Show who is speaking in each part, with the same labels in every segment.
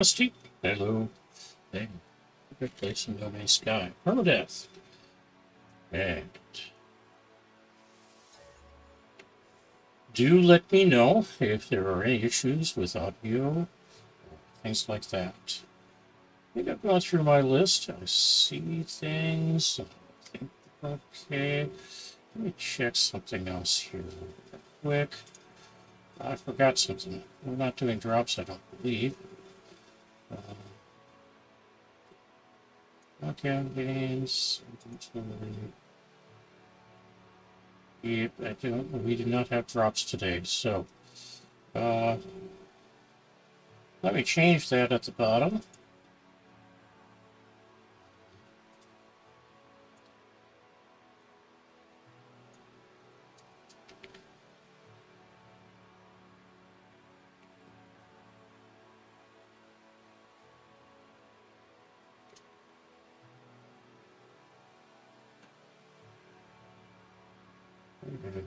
Speaker 1: Steve. Hello. Hey. Good place in no sky. Permadeath. And do let me know if there are any issues with audio, things like that. I think I've gone through my list. I see things. I think, okay. Let me check something else here real quick. I forgot something. We're not doing drops, I don't believe. Okay, games. Yep, we do not have drops today, so let me change that at the bottom.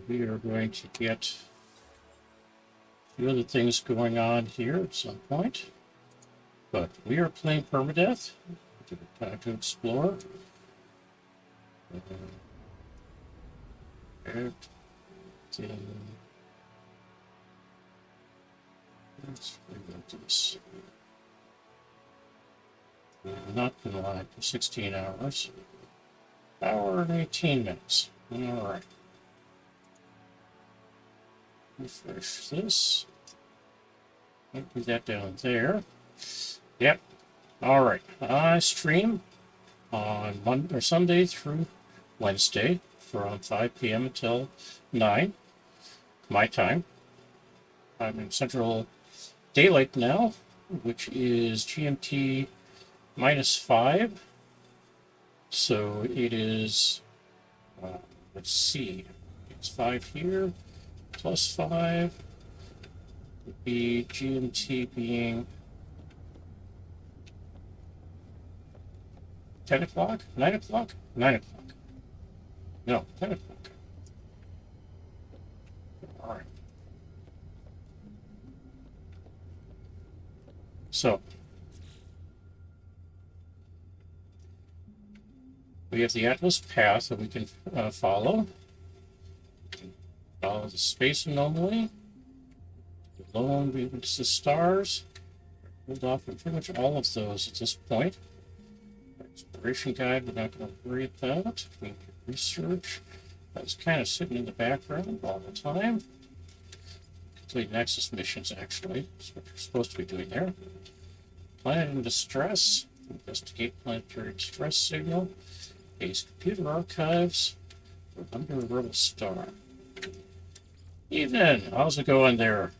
Speaker 1: We are going to get a few other things going on here at some point, but we are playing Permadeath. Time to explore. Let's reload this. We've not been live for 16 hours. Hour and 18 minutes. All right. Refresh this. Put that down there. Yep. All right. I stream on Monday or Sunday through Wednesday from 5 p.m. until 9 my time. I'm in Central Daylight now, which is GMT -5. So it is, let's see, it's 5 here, +5 would be GMT being 10 o'clock, 9 o'clock, 9 o'clock. No, 10 o'clock. All right. So we have the Atlas path that we can follow. Follow the space anomaly. Alone reads the stars. Hold off on pretty much all of those at this point. Exploration guide, we're not going to worry about. We can research. That's kind of sitting in the background all the time. Complete Nexus missions, actually. That's what you're supposed to be doing there. Planet in distress. Investigate planetary distress signal. Base computer archives. We're under a rebel star. Evening. How's it going there?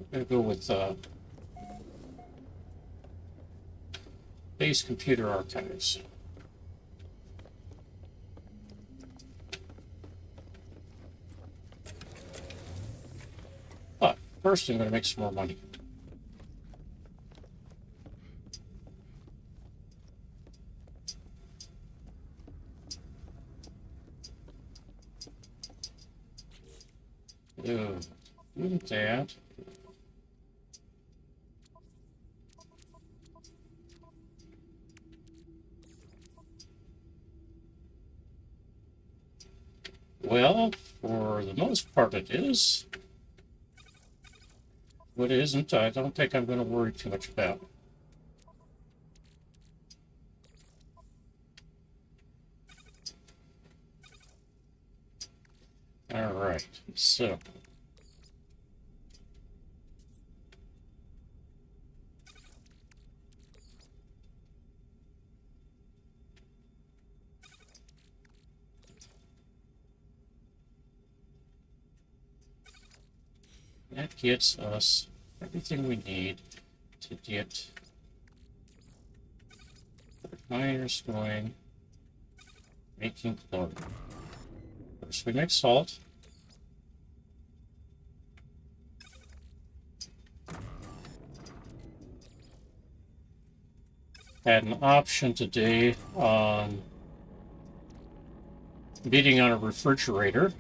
Speaker 1: We're going to go with base computer archives. But first, I'm going to make some more money. Do that. Well, for the most part it is. What isn't, I don't think I'm going to worry too much about. All right, so. That gets us everything we need to get the miners going, making chlorine. First we make salt. Had an option today on bidding on a refrigerator.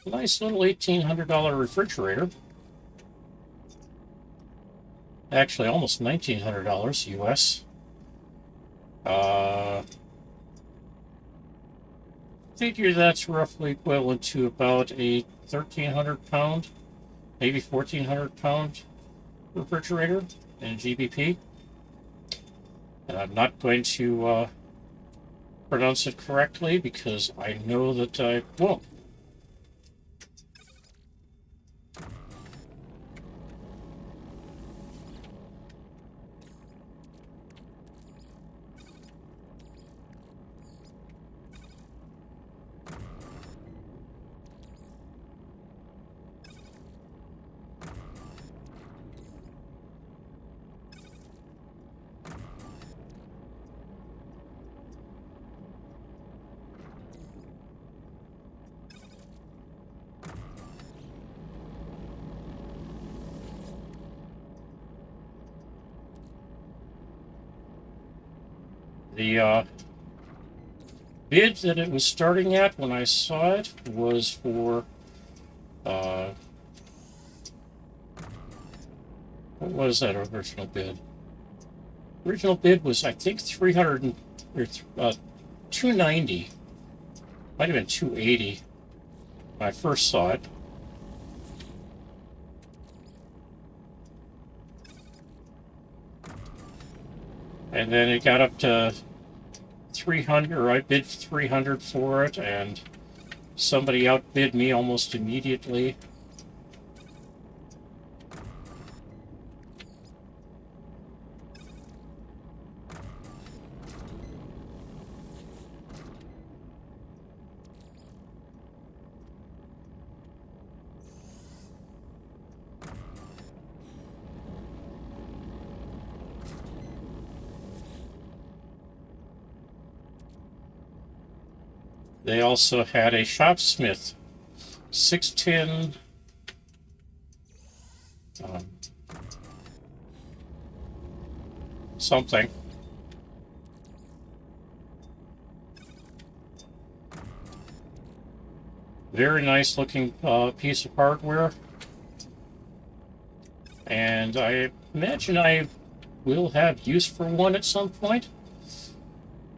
Speaker 1: Nice little $1,800 refrigerator. Actually, almost $1,900 US. Figure that's roughly equivalent to about a 1,300 pound, maybe 1,400 pound refrigerator in GBP. And I'm not going to pronounce it correctly because I know that I won't. The bid that it was starting at when I saw it was for what was that original bid? Original bid was, I think, 290. Might have been 280 when I first saw it. And then it got up to 300, or I bid 300 for it, and somebody outbid me almost immediately. They also had a Shopsmith 610 something. Very nice looking piece of hardware. And I imagine I will have use for one at some point.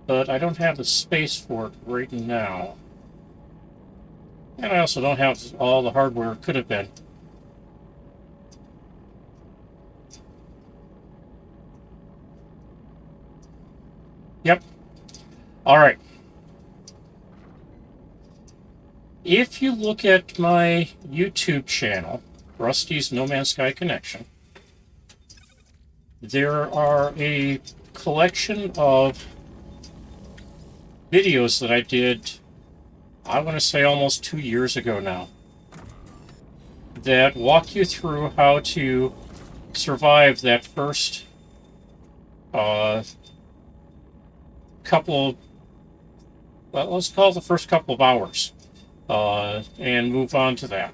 Speaker 1: But I don't have the space for it right now. And I also don't have all the hardware it could have been. Yep. All right. If you look at my YouTube channel, Rusty's No Man's Sky Connection, there are a collection of videos that I did, I want to say almost 2 years ago now, that walk you through how to survive that first couple, well, let's call it the first couple of hours, and move on to that.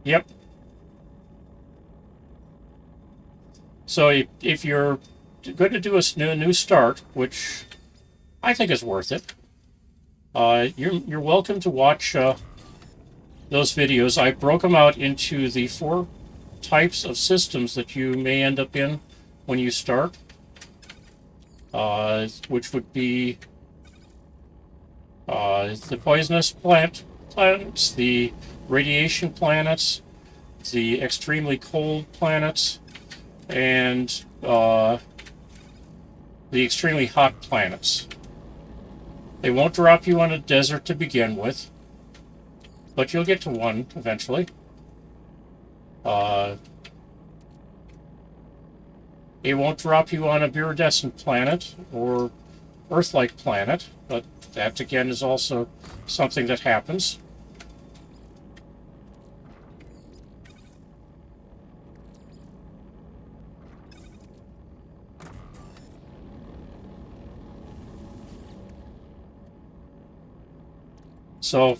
Speaker 1: Yep. So if you're going to do a new start, which I think is worth it, you're welcome to watch those videos. I broke them out into the 4 types of systems that you may end up in when you start, which would be the poisonous planets, the radiation planets, the extremely cold planets, and the extremely hot planets. They won't drop you on a desert to begin with, but you'll get to one eventually. It won't drop you on a iridescent planet or Earth-like planet, but that again is also something that happens. So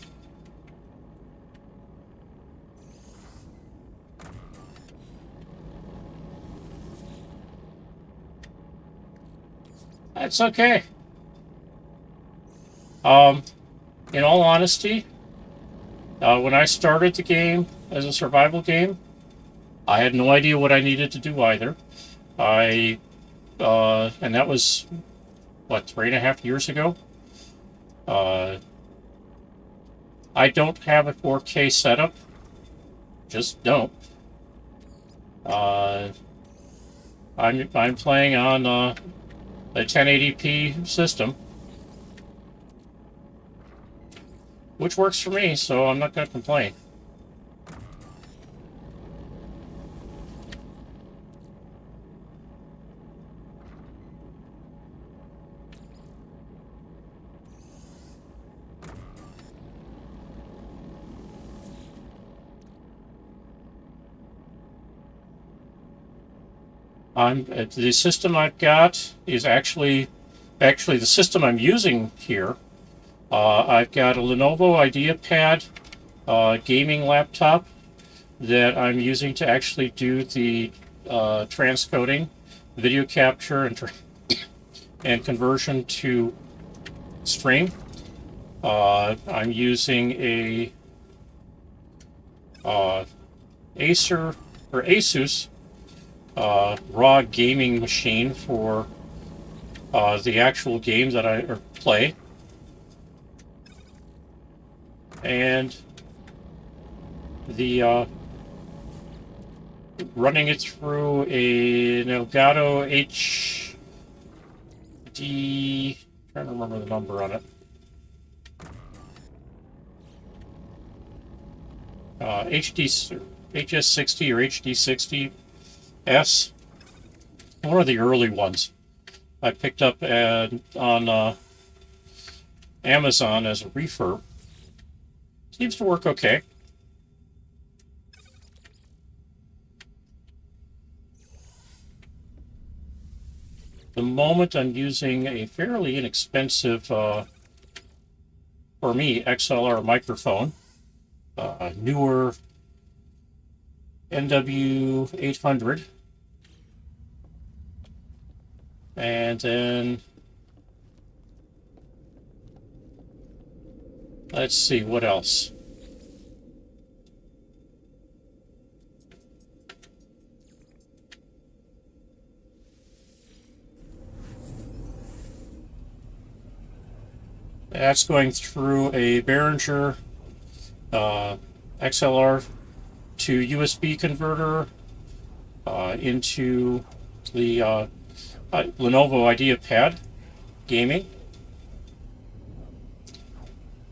Speaker 1: that's okay. In all honesty, When I started the game as a survival game, I had no idea what I needed to do either. And that was, what, 3.5 years ago? I don't have a 4K setup. Just don't. I'm playing on a 1080p system, which works for me, so I'm not going to complain. The system I've got is actually the system I'm using here. I've got a Lenovo IdeaPad gaming laptop that I'm using to actually do the transcoding, video capture, and conversion to stream. I'm using a Asus raw gaming machine for the actual game that I play, and the running it through an Elgato HD. Trying to remember the number on it. HS60 or HD60S. One of the early ones I picked up on Amazon as a refurb. Seems to work okay. The moment I'm using a fairly inexpensive, for me, XLR microphone, newer NW800, and then let's see what else. That's going through a Behringer XLR to USB converter into the Lenovo IdeaPad gaming.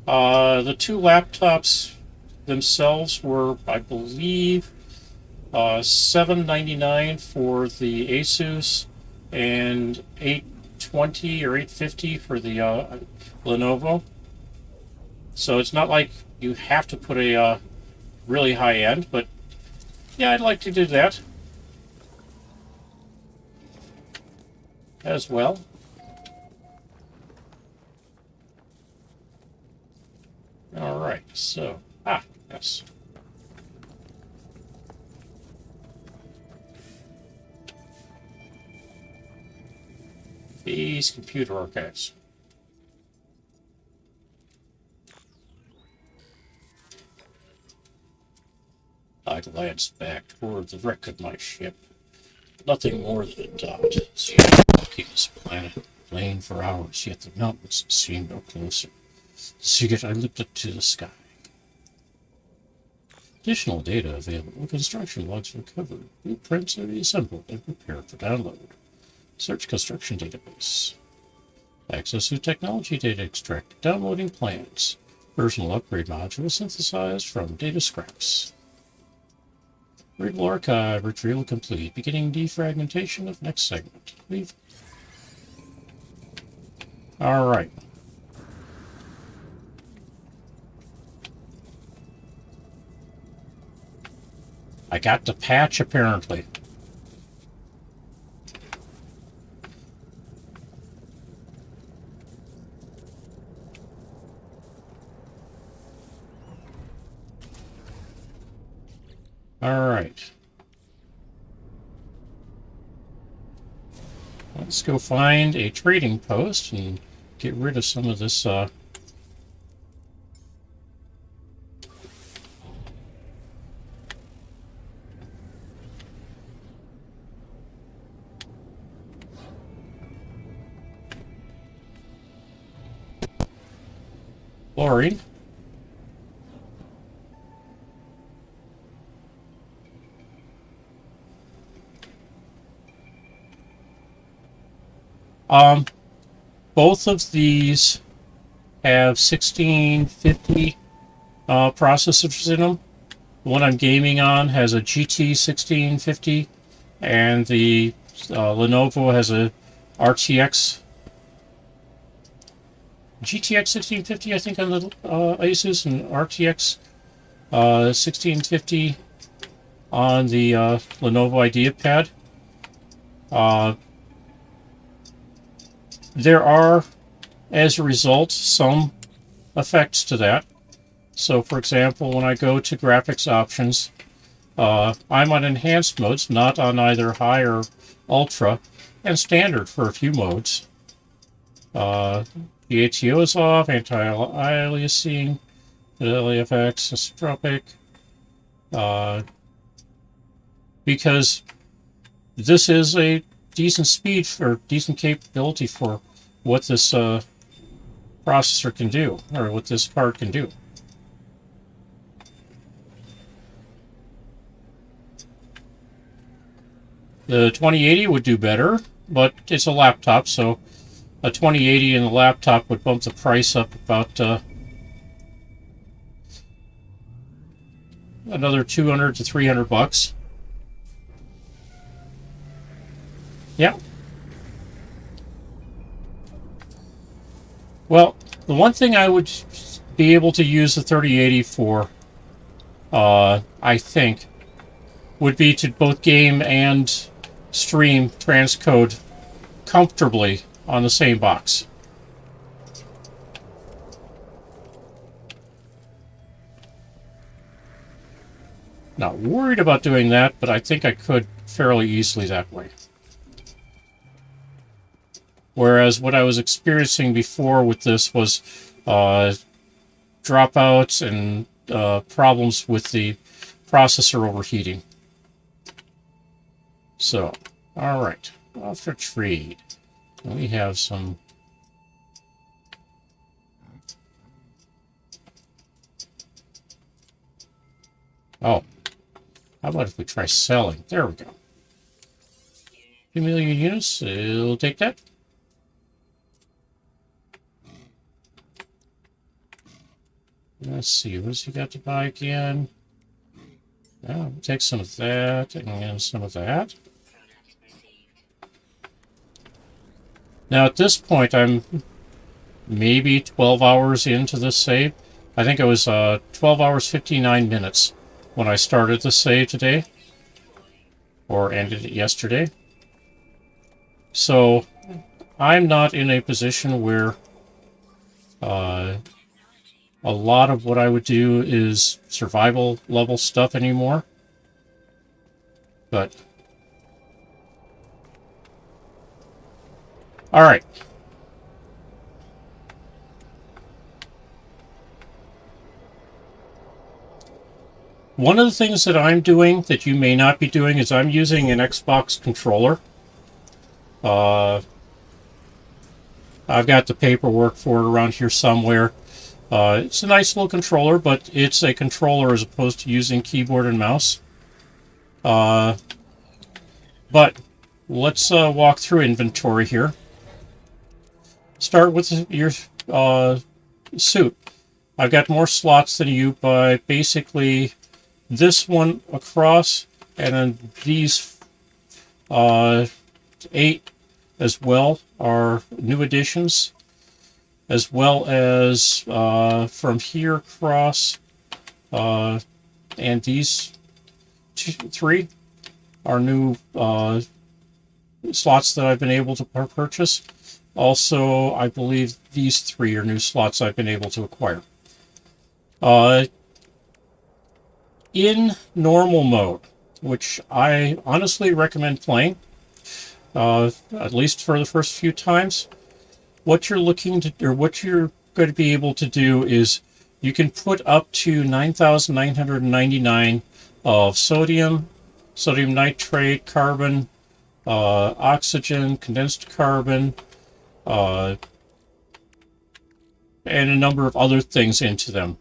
Speaker 1: The two laptops themselves were, I believe, $799 for the Asus and $820 or $850 for the Lenovo. So it's not like you have to put a really high end, but yeah, I'd like to do that as well. All right, so yes. These computer archives. I glanced back toward the wreck of my ship. Nothing more than a dot. See, walking this planet, playing for hours, yet the mountains seemed no closer. See it, I looked up to the sky. Additional data available. Construction logs recovered. Blueprints are assembled and prepared for download. Search construction database. Access to technology data extract. Downloading plans. Personal upgrade module synthesized from data scraps. Readable archive retrieval complete. Beginning defragmentation of next segment. Leave. All right. I got the patch apparently. All right. Let's go find a trading post and get rid of some of this Exploring. Both of these have 1650 processors in them. The one I'm gaming on has a GT 1650, and the Lenovo has a RTX GTX 1650, I think, on the Asus, and RTX 1650 on the Lenovo IdeaPad. There are, as a result, some effects to that. So, for example, when I go to graphics options, I'm on enhanced modes, not on either high or ultra, and standard for a few modes. The ATO is off, anti-aliasing, LFX, isotropic, because this is a decent speed or decent capability for what this processor can do, or what this card can do. The 2080 would do better, but it's a laptop, so a 2080 in the laptop would bump the price up about another $200 to $300. Yeah. Well, the one thing I would be able to use the 3080 for, I think, would be to both game and stream transcode comfortably on the same box. Not worried about doing that, but I think I could fairly easily that way. Whereas what I was experiencing before with this was dropouts and problems with the processor overheating. So, all right, after trade, we have some. Oh, how about if we try selling? There we go. 2 million units, we'll take that. Let's see, what's he got to buy again? Oh, we'll take some of that and some of that. Now at this point, I'm maybe 12 hours into this save. I think it was 12 hours 59 minutes when I started the save today, or ended it yesterday. So I'm not in a position where a lot of what I would do is survival level stuff anymore. But all right. One of the things that I'm doing that you may not be doing is I'm using an Xbox controller. I've got the paperwork for it around here somewhere. It's a nice little controller, but it's a controller as opposed to using keyboard and mouse. But let's walk through inventory here. Start with your suit. I've got more slots than you by basically this one across, and then these 8 as well are new additions, as well as from here across, and these 3 are new slots that I've been able to purchase. Also, I believe these 3 are new slots I've been able to acquire. In normal mode, which I honestly recommend playing, at least for the first few times, what you're looking to, or what you're going to be able to do is you can put up to 9,999 of sodium, sodium nitrate, carbon, oxygen, condensed carbon, and a number of other things into them,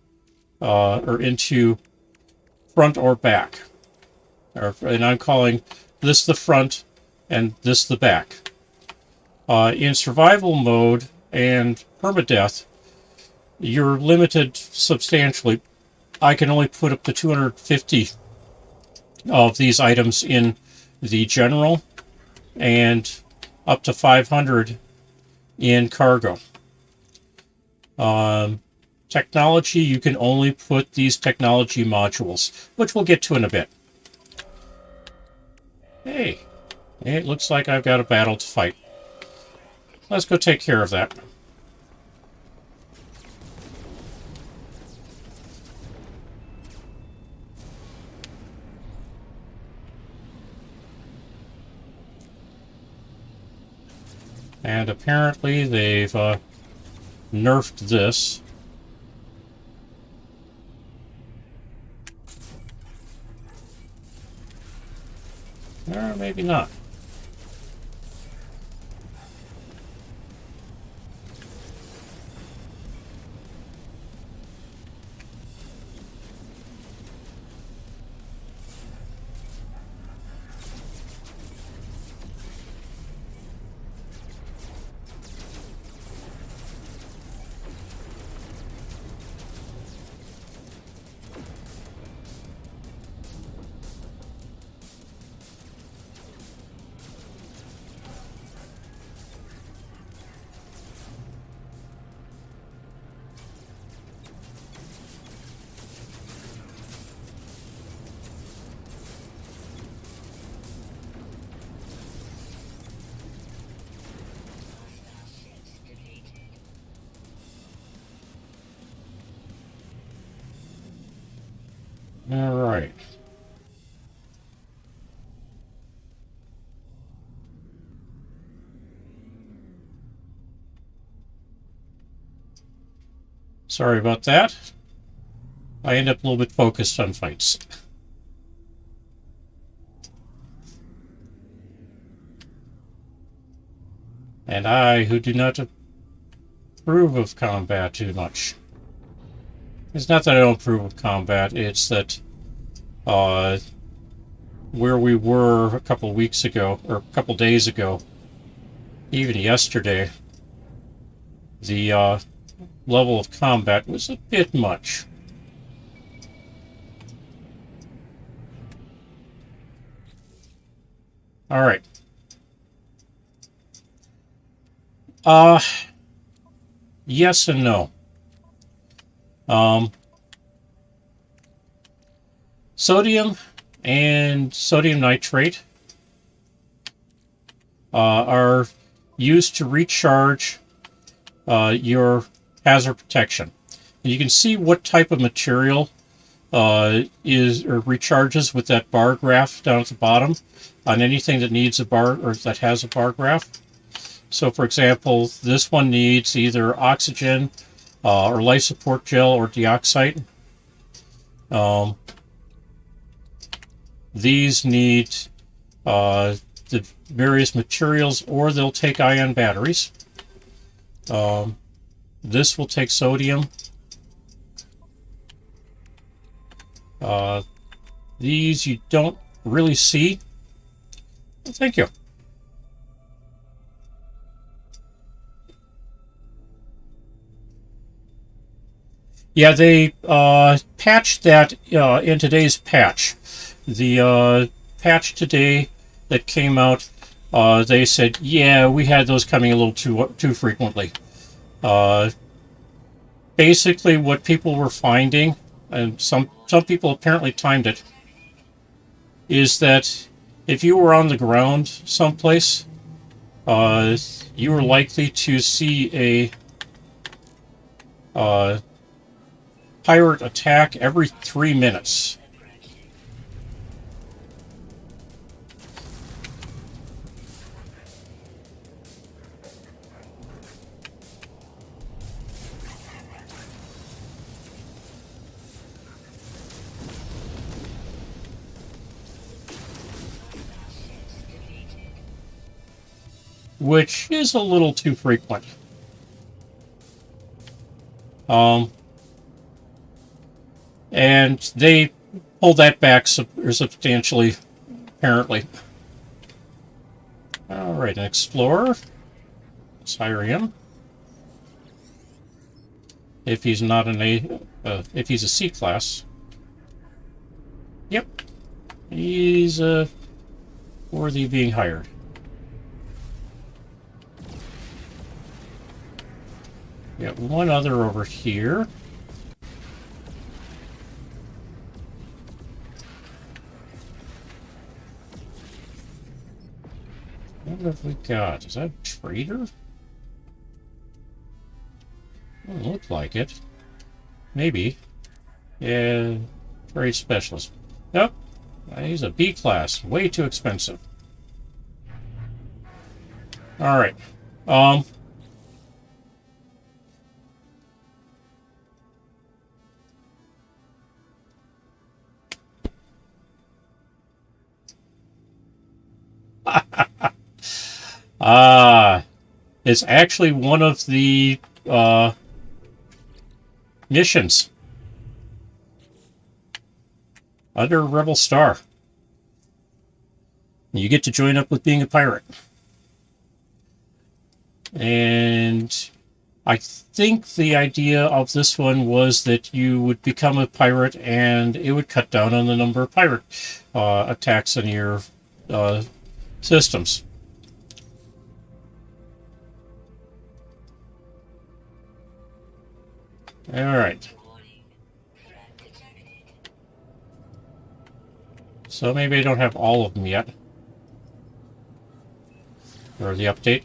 Speaker 1: or into front or back. And I'm calling this the front and this the back. In survival mode and permadeath, you're limited substantially. I can only put up to 250 of these items in the general and up to 500 in cargo. Technology, you can only put these technology modules, which we'll get to in a bit. Hey, it looks like I've got a battle to fight. Let's go take care of that. And apparently they've nerfed this. Or maybe not. All right. Sorry about that. I end up a little bit focused on fights. And I, who do not approve of combat too much. It's not that I don't approve of combat, it's that where we were a couple weeks ago, or a couple days ago, even yesterday, the level of combat was a bit much. All right. Yes and no. Sodium and sodium nitrate are used to recharge your hazard protection. And you can see what type of material recharges with that bar graph down at the bottom on anything that needs a bar or that has a bar graph. So, for example, this one needs either oxygen or life support gel or deoxide. These need the various materials, or they'll take ion batteries. This will take sodium. These you don't really see. Well, thank you. Yeah, they patched that in today's patch. The patch today that came out, they said, yeah, we had those coming a little too frequently. Basically, what people were finding, and some people apparently timed it, is that if you were on the ground someplace, you were likely to see a pirate attack every 3 minutes. Which is a little too frequent. And they pulled that back substantially, apparently. All right, an explorer. Let's hire him. If he's not an if he's a C class. Yep, he's worthy of being hired. We got one other over here. What have we got? Is that a trader? Doesn't look like it. Maybe. Yeah, trade specialist. Nope. He's a B class. Way too expensive. Alright. It's actually one of the missions under Rebel Star. You get to join up with being a pirate. And I think the idea of this one was that you would become a pirate and it would cut down on the number of pirate attacks on your systems. All right. So maybe I don't have all of them yet. Or the update.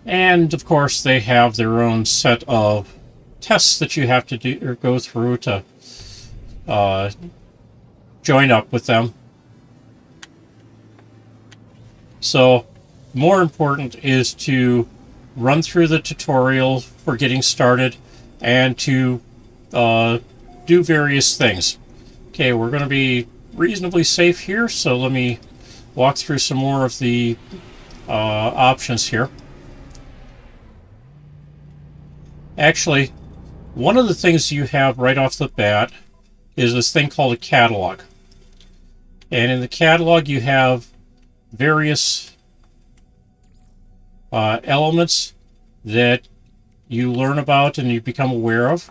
Speaker 1: And of course, they have their own set of tests that you have to do or go through to join up with them. So, more important is to run through the tutorial for getting started and to do various things. Okay, we're going to be reasonably safe here, so let me walk through some more of the options here. Actually, one of the things you have right off the bat is this thing called a catalog. And in the catalog you have various elements that you learn about and you become aware of.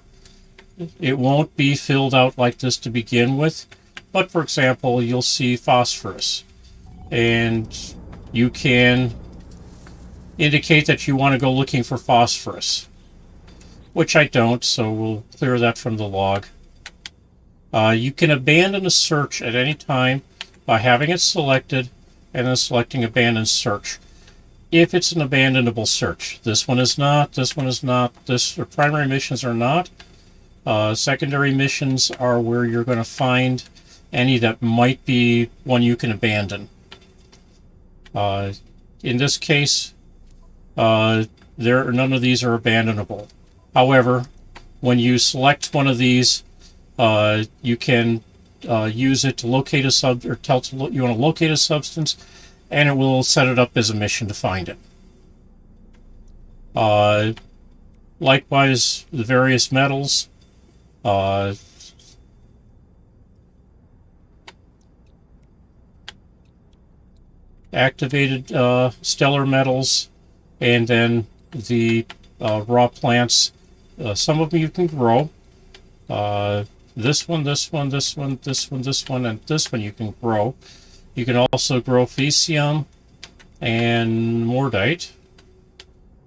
Speaker 1: It won't be filled out like this to begin with, but for example, you'll see phosphorus. And you can indicate that you want to go looking for phosphorus. Which I don't, so we'll clear that from the log. You can abandon a search at any time by having it selected and then selecting abandon search. If it's an abandonable search. This one is not, this one is not, primary missions are not. Secondary missions are where you're going to find any that might be one you can abandon. In this case, none of these are abandonable. However, when you select one of these, you can use it to locate a or tell it you want to locate a substance, and it will set it up as a mission to find it. Likewise, the various metals. Activated stellar metals, and then the raw plants. Some of them you can grow. This one, this one, this one, this one, this one, and this one you can grow. You can also grow Fecium and Mordite,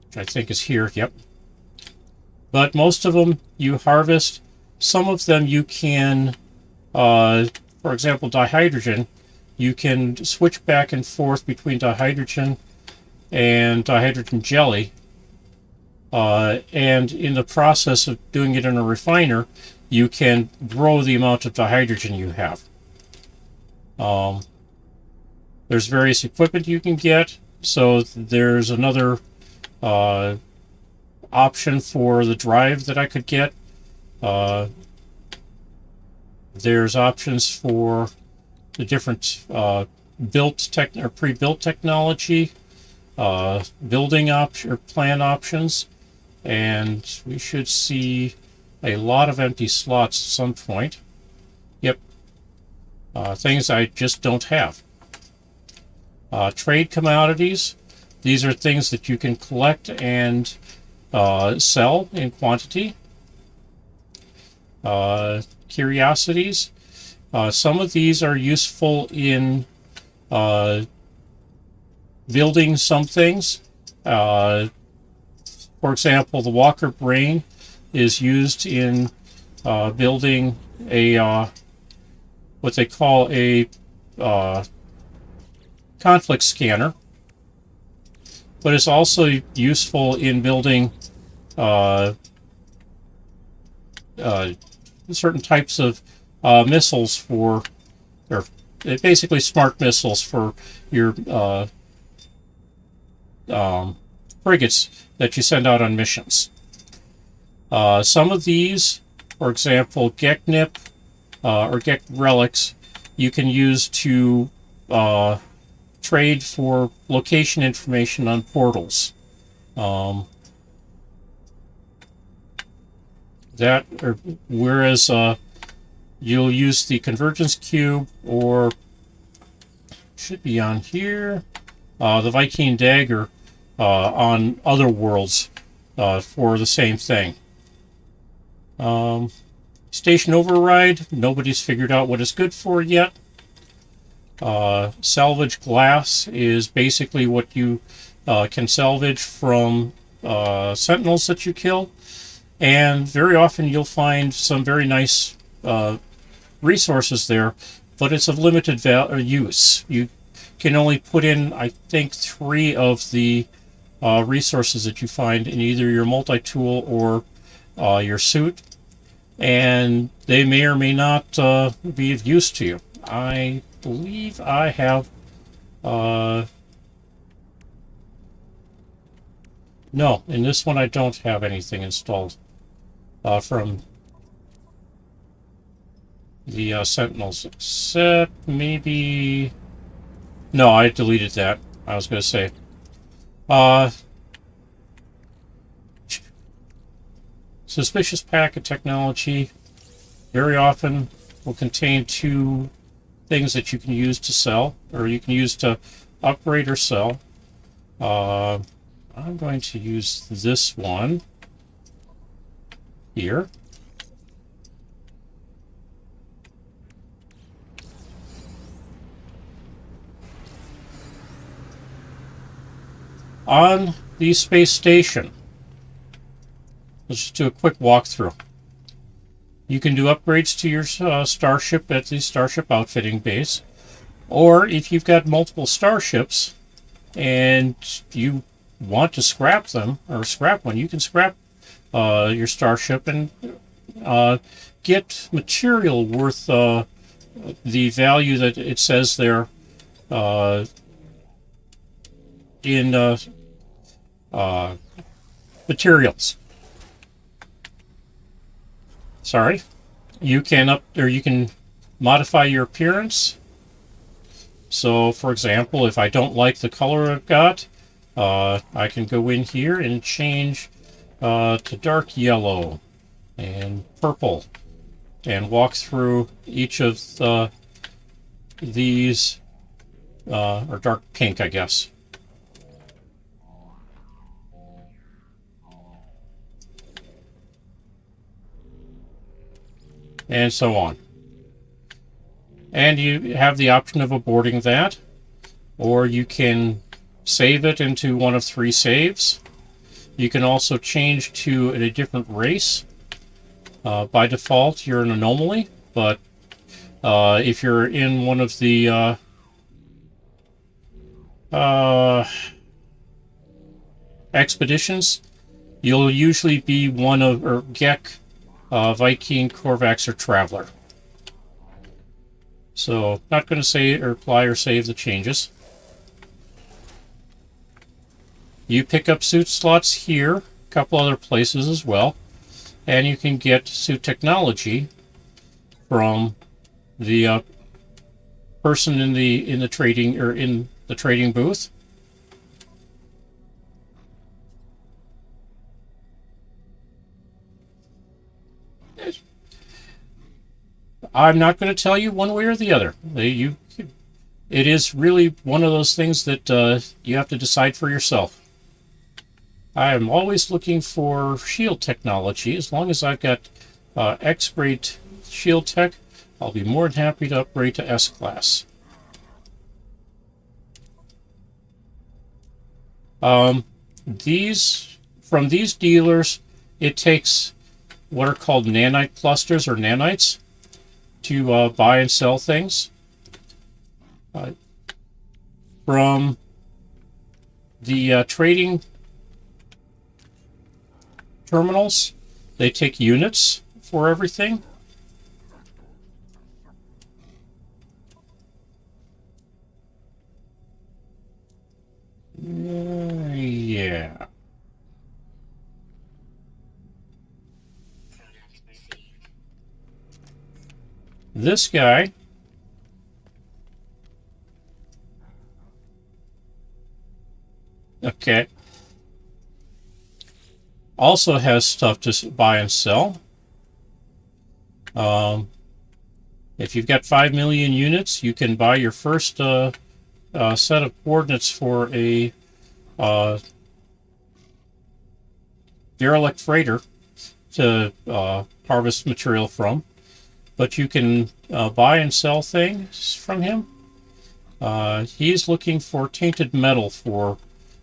Speaker 1: which I think is here, yep. But most of them you harvest. Some of them you can, for example, dihydrogen, you can switch back and forth between dihydrogen and dihydrogen jelly. and in the process of doing it in a refiner, you can grow the amount of dihydrogen you have. There's various equipment you can get. So there's another option for the drive that I could get. There's options for the different pre-built technology, building or plan options, and we should see a lot of empty slots at some point. Yep, things I just don't have. Trade commodities. These are things that you can collect and sell in quantity. Curiosities. Some of these are useful in building some things. For example, the Walker brain is used in building a what they call a conflict scanner, but it's also useful in building certain types of missiles or basically smart missiles for your frigates that you send out on missions. Some of these, for example, GECNIP or GEC relics, you can use to trade for location information on portals. Whereas you'll use the convergence cube, or should be on here, the Viking dagger on other worlds for the same thing. Station override, nobody's figured out what it's good for yet. Salvage glass is basically what you can salvage from sentinels that you kill, and very often you'll find some very nice resources there, but it's of limited use. You can only put in, I think, 3 of the resources that you find in either your multi-tool or your suit, and they may or may not be of use to you. I believe I have no, in this one I don't have anything installed from the Sentinels, except maybe... No, I deleted that. I was going to say. Suspicious packet technology very often will contain 2 things that you can use to sell, or you can use to upgrade or sell. I'm going to use this one here. On the space station, let's just do a quick walkthrough. You can do upgrades to your starship at the Starship Outfitting Base, or if you've got multiple starships and you want to scrap them, or scrap one, you can scrap your starship and get material worth the value that it says there in materials. Sorry. You can modify your appearance. So, for example, if I don't like the color I've got, I can go in here and change to dark yellow and purple, and walk through each of these, or dark pink, I guess. And so on. And you have the option of aborting that, or you can save it into one of 3 saves. You can also change to a different race. By default, you're an anomaly, but if you're in one of the expeditions, you'll usually be one of, or Gek, Viking, Korvax, or Traveler. So, not going to say or apply or save the changes. You pick up suit slots here, a couple other places as well, and you can get suit technology from the person in the trading or in the trading booth. I'm not going to tell you one way or the other. It is really one of those things that you have to decide for yourself. I am always looking for shield technology. As long as I've got X-grade shield tech, I'll be more than happy to upgrade to S-class. From these dealers, it takes what are called nanite clusters or nanites to buy and sell things. From the trading terminals, they take units for everything. Yeah. This guy also has stuff to buy and sell. If you've got 5 million units, you can buy your first set of coordinates for a derelict freighter to harvest material from. But you can buy and sell things from him. He's looking for tainted metal for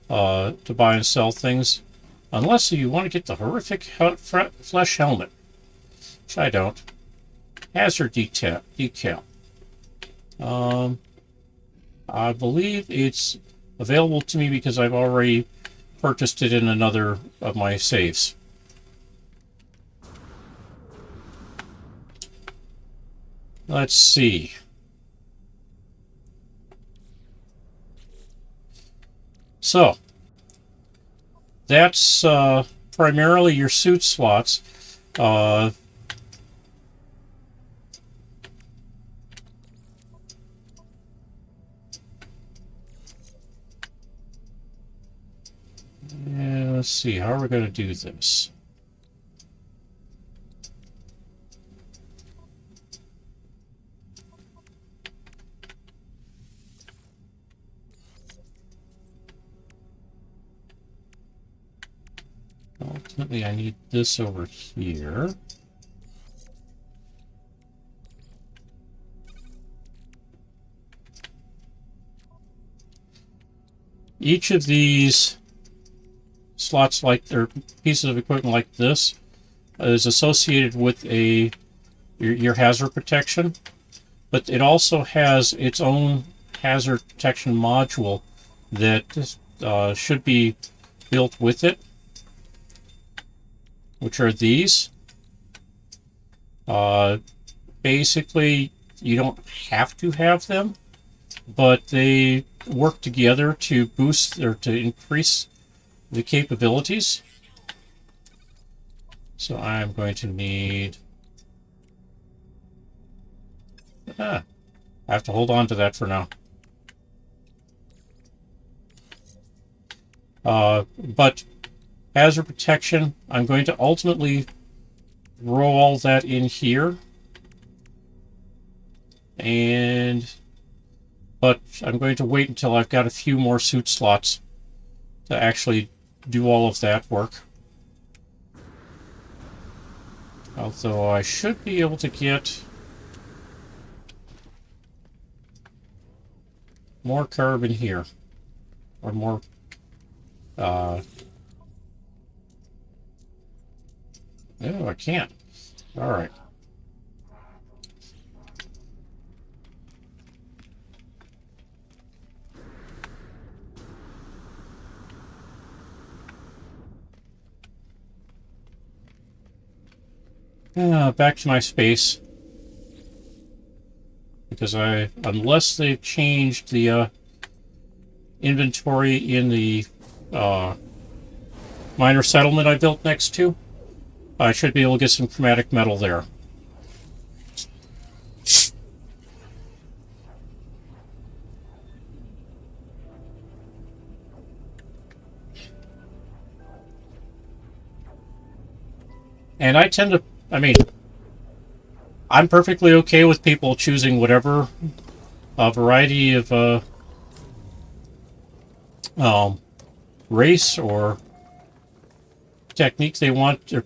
Speaker 1: to buy and sell things, unless you want to get the horrific flesh helmet, which I don't. Hazard decal. I believe it's available to me because I've already purchased it in another of my saves. Let's see. So, that's primarily your suit slots. Let's see, how are we going to do this? Ultimately, I need this over here. Each of these slots, like or pieces of equipment like this, is associated with your hazard protection, but it also has its own hazard protection module that should be built with it, which are these. Basically, you don't have to have them, but they work together to boost or to increase the capabilities. So I'm going to need... I have to hold on to that for now. But hazard protection, I'm going to ultimately roll all that in here. But I'm going to wait until I've got a few more suit slots to actually do all of that work. Although I should be able to get more carbon here. Or more... No, I can't. All right. Back to my space. Because unless they've changed the inventory in the minor settlement I built next to, I should be able to get some chromatic metal there. And I tend to, I'm perfectly okay with people choosing whatever variety of race or technique they want or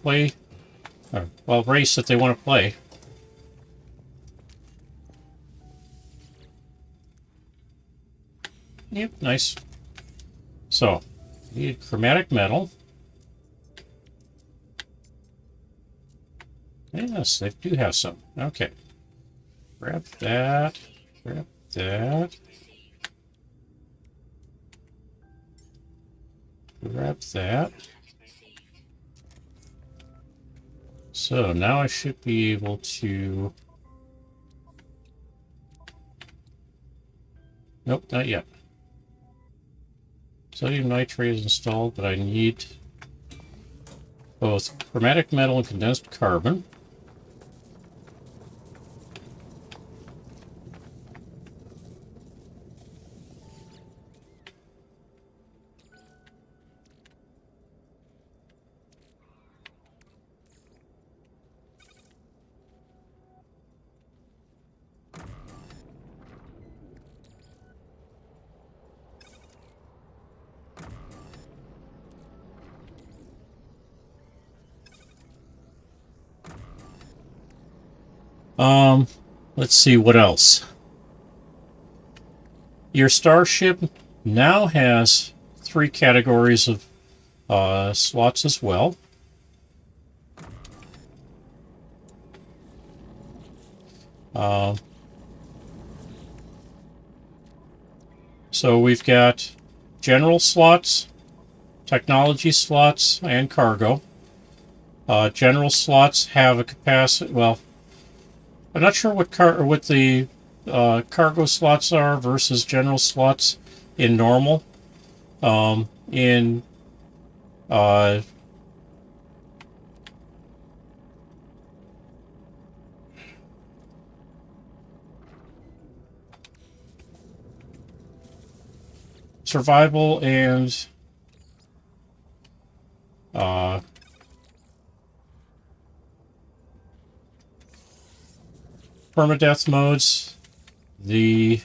Speaker 1: play, or, race that they want to play. Yep, nice. So, need chromatic metal. Yes, they do have some. Okay. Grab that. Grab that. Grab that. So now I should be able to... Nope, not yet. Sodium nitrate is installed, but I need both chromatic metal and condensed carbon. Let's see what else. Your starship now has 3 categories of slots as well. So we've got general slots, technology slots, and cargo. General slots have a capacity, well, I'm not sure what the cargo slots are versus general slots in normal. In survival and permadeath modes, the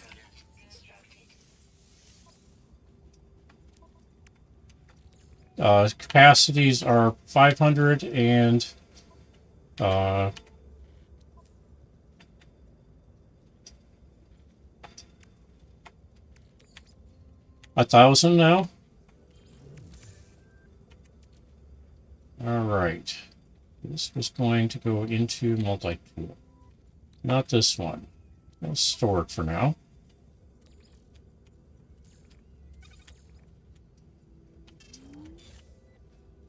Speaker 1: capacities are 500 and 1,000 now. All right, this was going to go into multi-tool. Not this one. I'll store it for now.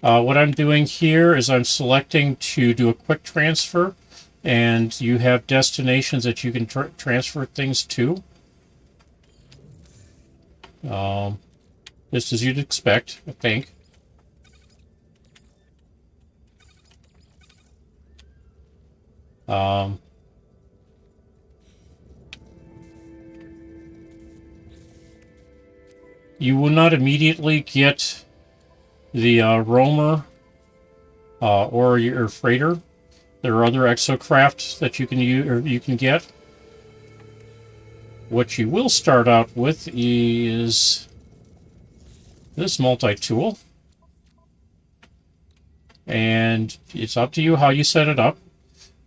Speaker 1: What I'm doing here is I'm selecting to do a quick transfer, and you have destinations that you can transfer things to. Just as you'd expect, I think. You will not immediately get the roamer or your freighter. There are other exocrafts that you can use or you can get. What you will start out with is this multi-tool, and it's up to you how you set it up.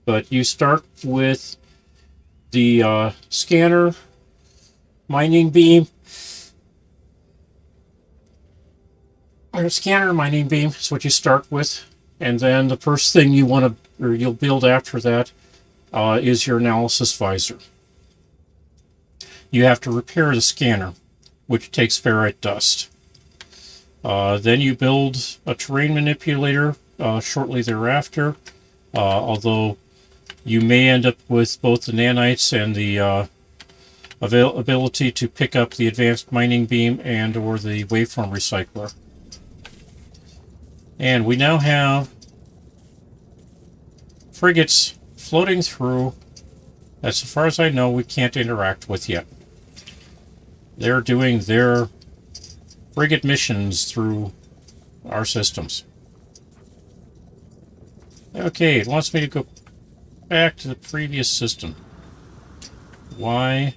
Speaker 1: But you start with the scanner, mining beam. Or scanner, mining beam is what you start with, and then the first thing you want to, or you'll build after that, is your analysis visor. You have to repair the scanner, which takes ferrite dust. Then you build a terrain manipulator shortly thereafter. although you may end up with both the nanites and the ability to pick up the advanced mining beam and or the waveform recycler. And we now have frigates floating through that, so far as I know, we can't interact with yet. They're doing their frigate missions through our systems. Okay, it wants me to go back to the previous system. Why?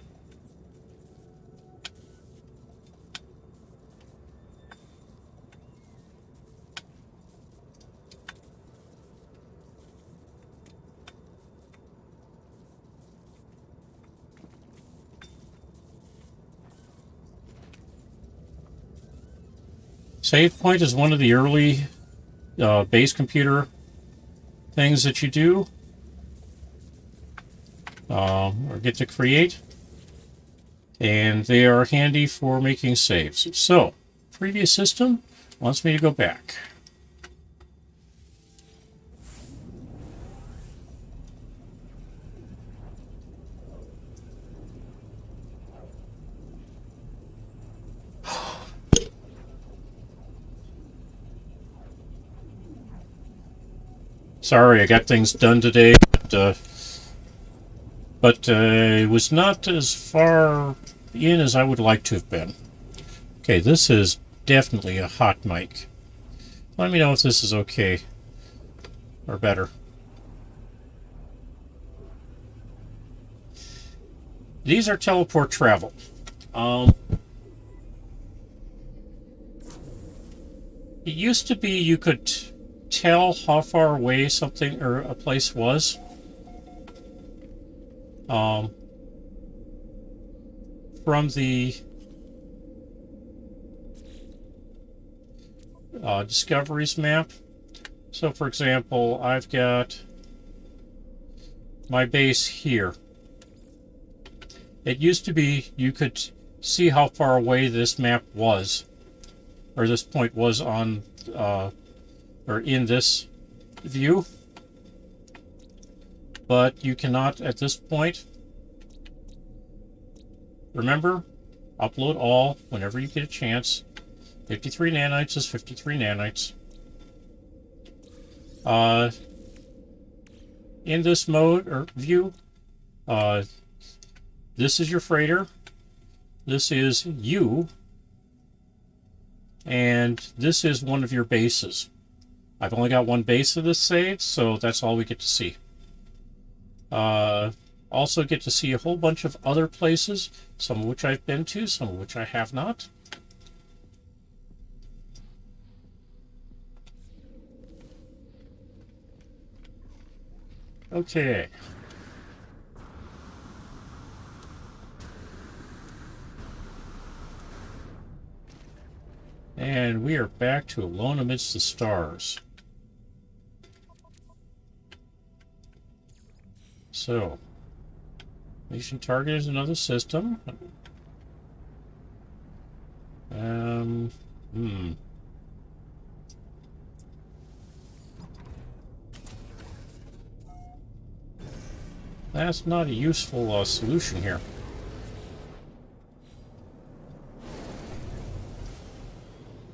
Speaker 1: Save point is one of the early base computer things that you do or get to create, and they are handy for making saves. So, previous system wants me to go back. Sorry, I got things done today, but it was not as far in as I would like to have been. Okay, this is definitely a hot mic. Let me know if this is okay or better. These are teleport travel. It used to be you could tell how far away something or a place was from the discoveries map. So for example, I've got my base here. It used to be you could see how far away this map was, or this point was on or in this view, but you cannot at this point. Remember, upload all whenever you get a chance. 53 nanites is 53 nanites. In this mode or view, this is your freighter, this is you, and this is one of your bases. I've only got one base of this saved, so that's all we get to see. Also get to see a whole bunch of other places, some of which I've been to, some of which I have not. Okay. And we are back to Alone Amidst the Stars. So, mission target is another system. That's not a useful solution here.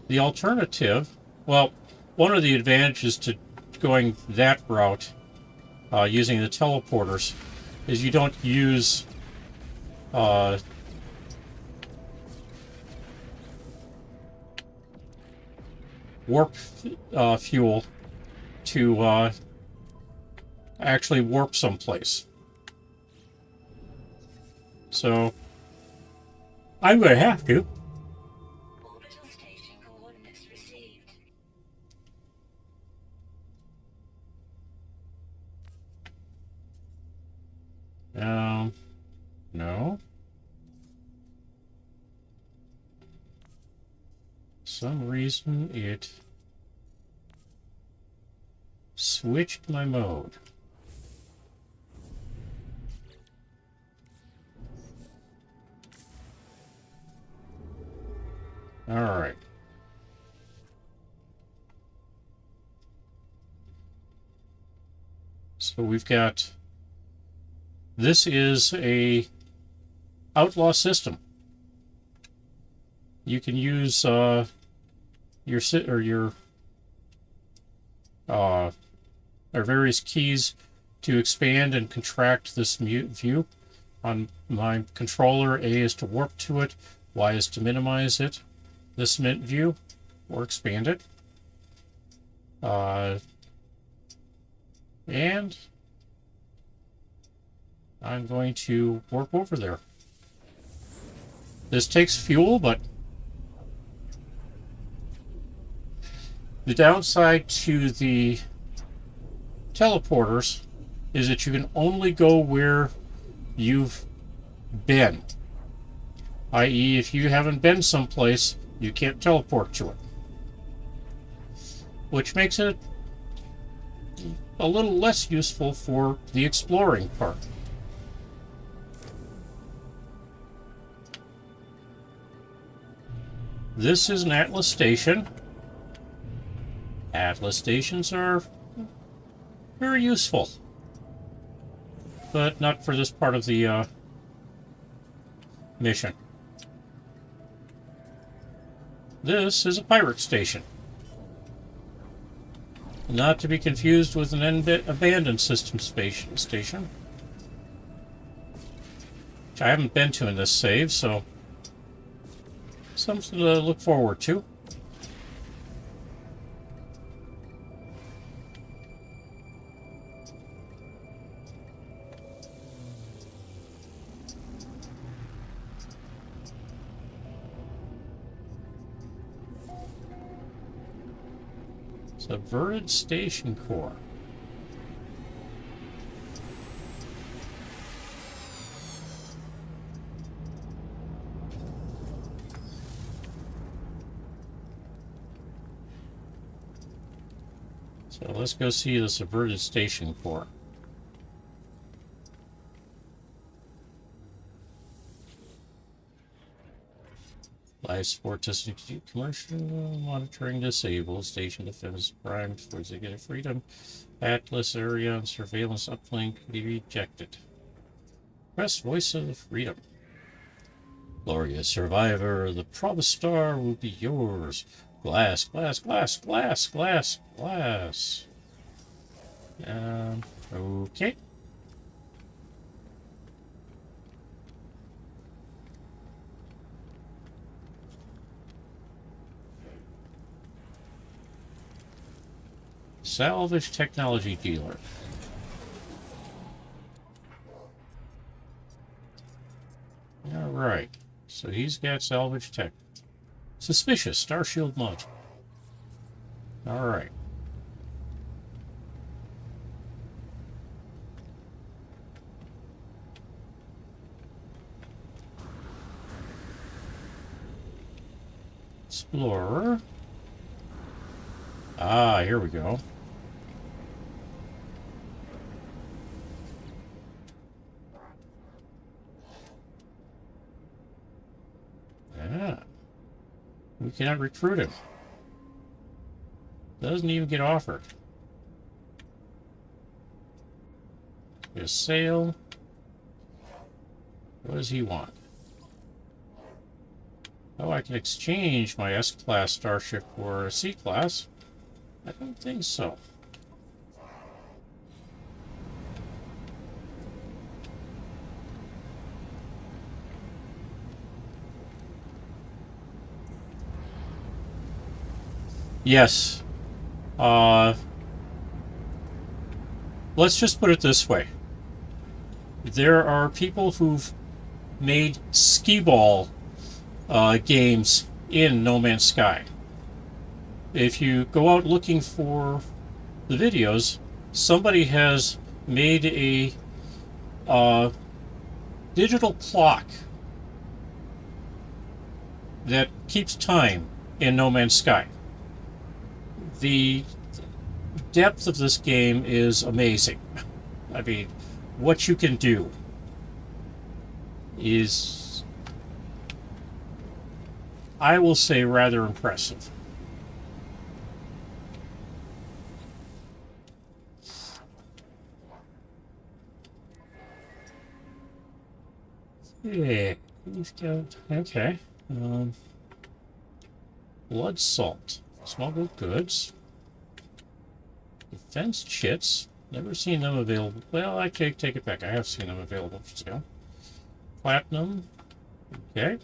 Speaker 1: The alternative, well, one of the advantages to going that route using the teleporters is you don't use warp fuel to actually warp someplace. So I'm going to have to.
Speaker 2: Orbital station coordinates received.
Speaker 1: No. For some reason it switched my mode. All right. So we've got, this is a Outlaw system. You can use your various keys to expand and contract this view. On my controller, A is to warp to it, Y is to minimize it, this mint view, or expand it. And I'm going to warp over there. This takes fuel, but the downside to the teleporters is that you can only go where you've been. I.e., if you haven't been someplace, you can't teleport to it. Which makes it a little less useful for the exploring part. This is an Atlas station. Atlas stations are very useful, but not for this part of the mission. This is a pirate station. Not to be confused with an abandoned system station. Which I haven't been to in this save, so something to look forward to. Subverted Station Core. So let's go see the Subverted Station Core. Live support testing commercial monitoring disabled. Station defense primed for executive freedom. Atlas area and surveillance uplink be rejected. Press voice of freedom. Glorious survivor, the promised star will be yours. Glass, glass, glass, glass, glass, glass. Okay. Salvage technology dealer. Alright, so he's got salvage tech. Suspicious, Starshield module. Alright. Explorer. Ah, here we go. Ah. We cannot recruit him. Doesn't even get offered. Just sail. What does he want? Oh, I can exchange my S-Class starship for a C-Class. I don't think so. Yes. Let's just put it this way. There are people who've made skee-ball games in No Man's Sky. If you go out looking for the videos, somebody has made a digital clock that keeps time in No Man's Sky. The depth of this game is amazing. I mean, what you can do is, I will say, rather impressive. Yeah, he's got okay. Blood salt, smuggled goods, defense chits. Never seen them available. Well, I take it back. I have seen them available for sale. Platinum. Okay.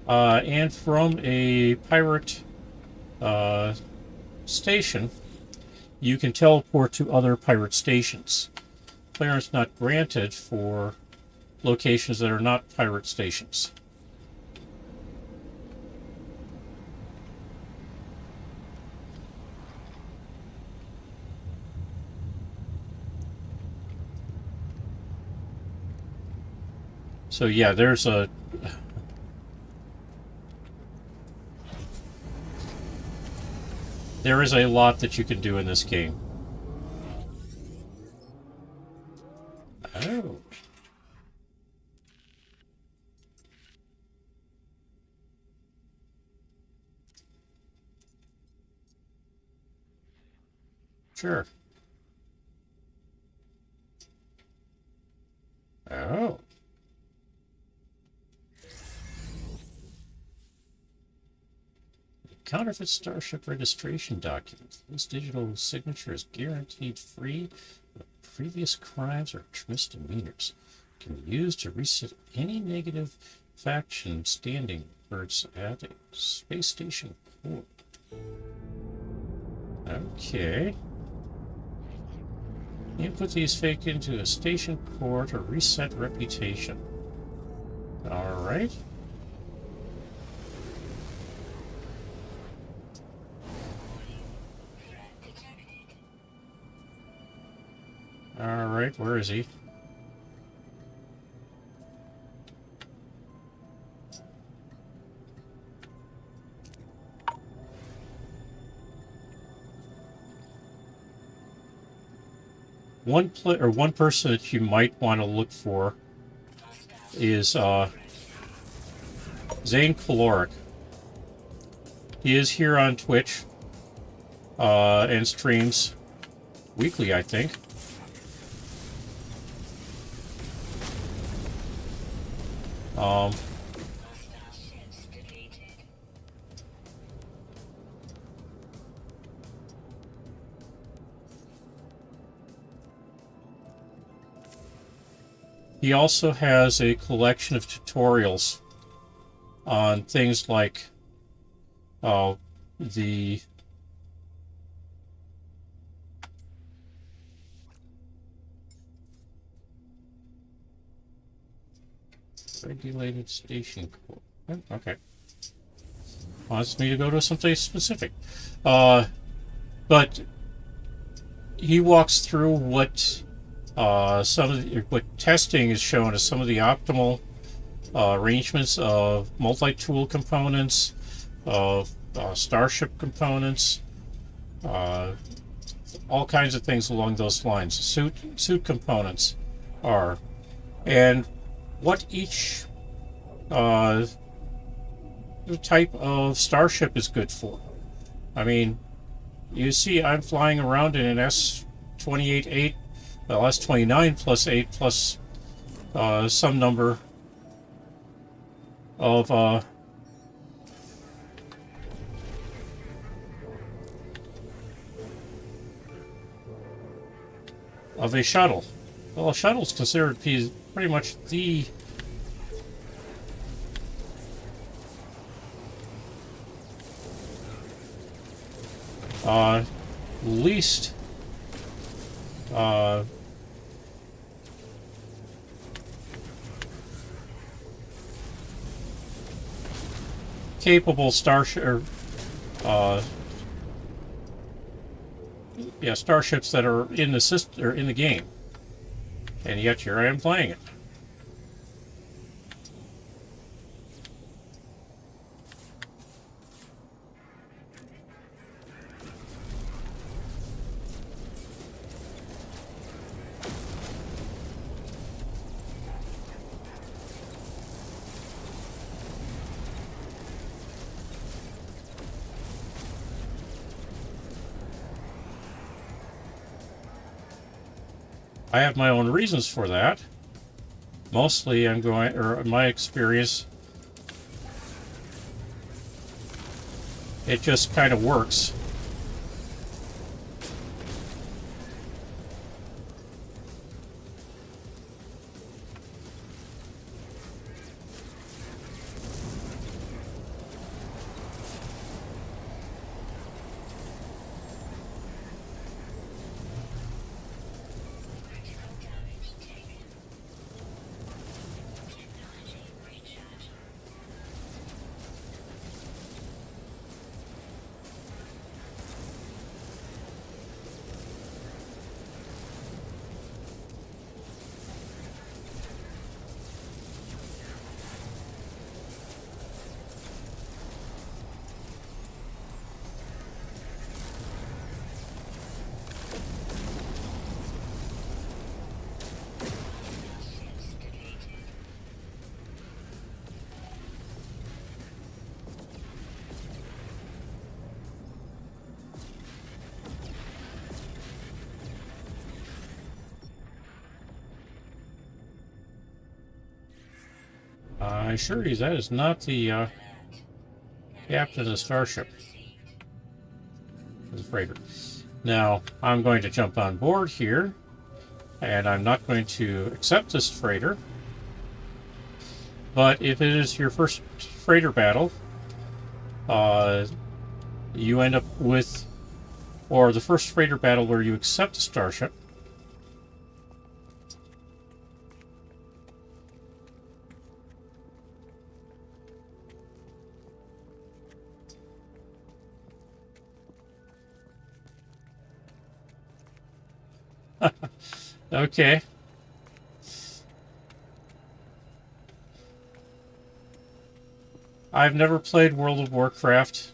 Speaker 1: And from a pirate station, you can teleport to other pirate stations. Clearance not granted for locations that are not pirate stations. So yeah, there is a lot that you can do in this game. Oh. Sure. Oh. Counterfeit Starship registration documents. This digital signature is guaranteed free of previous crimes or misdemeanors. It can be used to reset any negative faction standing records at a space station core. Okay. Input these fake into a station core to reset reputation. Alright. Alright, where is he? One person that you might want to look for is Zane Caloric. He is here on Twitch and streams weekly, I think. He also has a collection of tutorials on things like the regulated station code. Okay. Wants me to go to something specific. But he walks through what what testing is shown as some of the optimal arrangements of multi-tool components, of starship components, all kinds of things along those lines. Suit components are, and what each type of starship is good for. I mean, you see, I'm flying around in an S-28-8, well, S-29 plus 8 plus some number of a shuttle. Well, a shuttle is considered pretty much the least capable starship, starships that are in the system or in the game, and yet here I am playing it. I have my own reasons for that. Mostly I'm going, or in my experience, it just kind of works.
Speaker 2: Critical damage taken. Technology recharge. Ships defeated.
Speaker 1: I assure you that is not the
Speaker 2: Alert.
Speaker 1: captain of the starship.
Speaker 2: Received.
Speaker 1: The freighter. Now, I'm going to jump on board here, and I'm not going to accept this freighter. But if it is your first freighter battle, you end up with, or the first freighter battle where you accept a starship. Okay. I've never played World of Warcraft.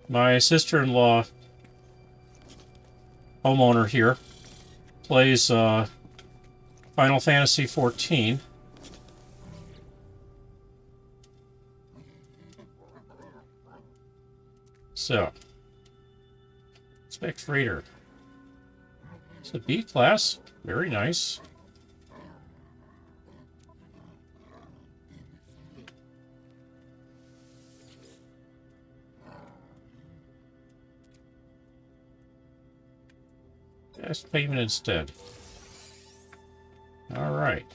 Speaker 1: My sister-in-law, homeowner here, plays Final Fantasy XIV. So, Spec Freighter. It's a B class. Very nice. Best payment instead. All right.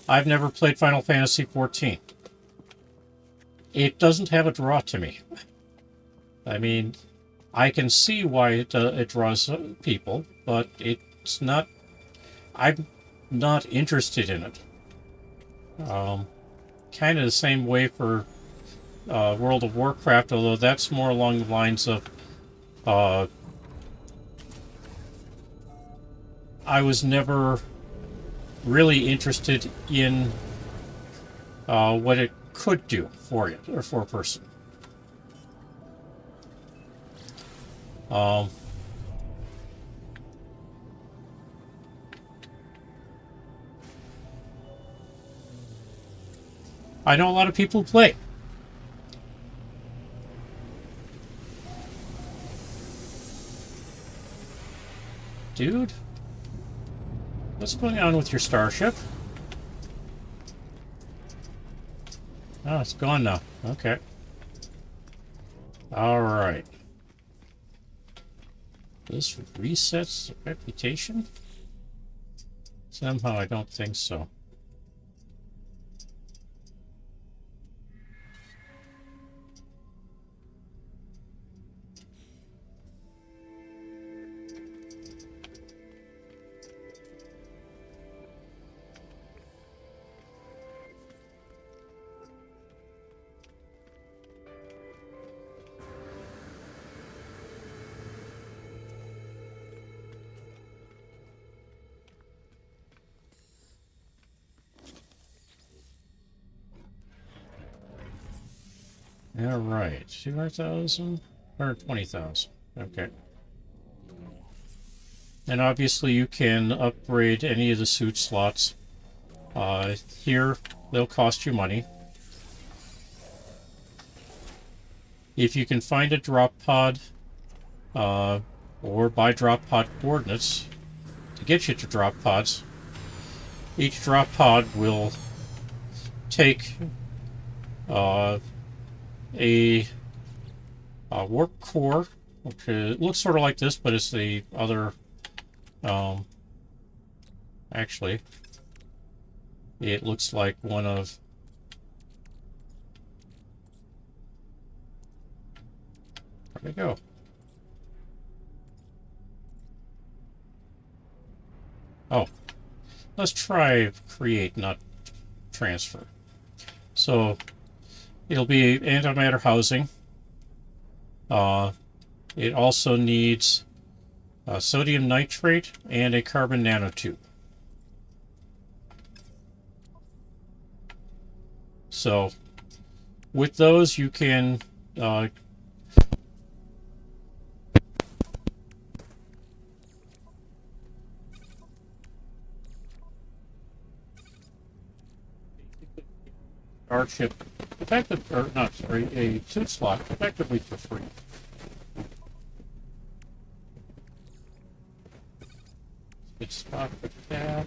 Speaker 1: I've never played Final Fantasy XIV. It doesn't have a draw to me. I mean, I can see why it draws people, but it's not. I'm not interested in it. Kind of the same way for World of Warcraft, although that's more along the lines of I was never really interested in what it could do for it or for a person. I know a lot of people who play. Dude, what's going on with your starship? Oh, it's gone now. Okay. All right. This resets the reputation? Somehow I don't think so. All right, 200,000, 120,000. Okay. And obviously you can upgrade any of the suit slots. Here, they'll cost you money. if you can find a drop pod, or buy drop pod coordinates to get you to drop pods, each drop pod will take a warp core, which looks sort of like this, but it's the other. Actually, it looks like one of. Where'd it go? Oh, let's try create, not transfer. So it'll be antimatter housing. It also needs sodium nitrate and a carbon nanotube. So with those, you can Starship effective, or not, sorry, a suit slot effectively for free. Get stock with that.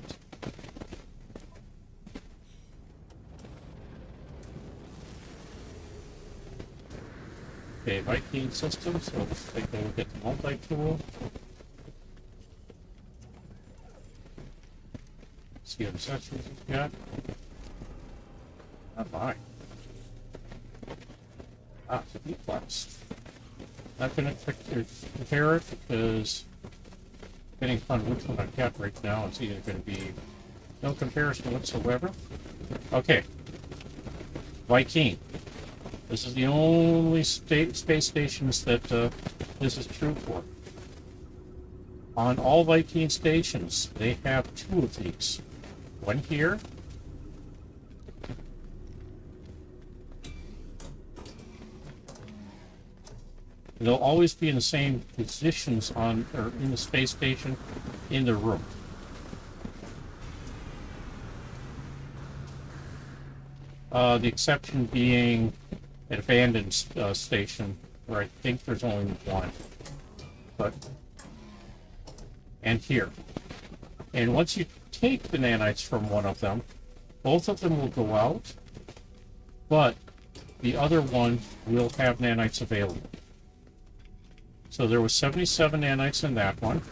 Speaker 1: Okay, Viking system, so let's take a look at the multi-tool. See what accessories we've got. Not mine. Ah, it's a B-class. Not going to compare it because depending upon which one I've got right now, it's either going to be no comparison whatsoever. Okay. Viking. This is the only space stations that this is true for. On all Viking stations, they have two of these. One here. They'll always be in the same positions on or in the space station in the room. The exception being an abandoned station where I think there's only one. And here. And once you take the nanites from one of them, both of them will go out, but the other one will have nanites available. So there was 77 nanites in that one.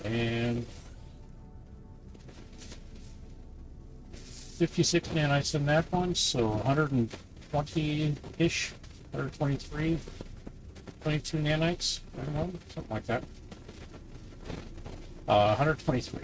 Speaker 1: And 56 nanites in that one, so 120-ish, 123, 22 nanites, I don't know, something like that. 123.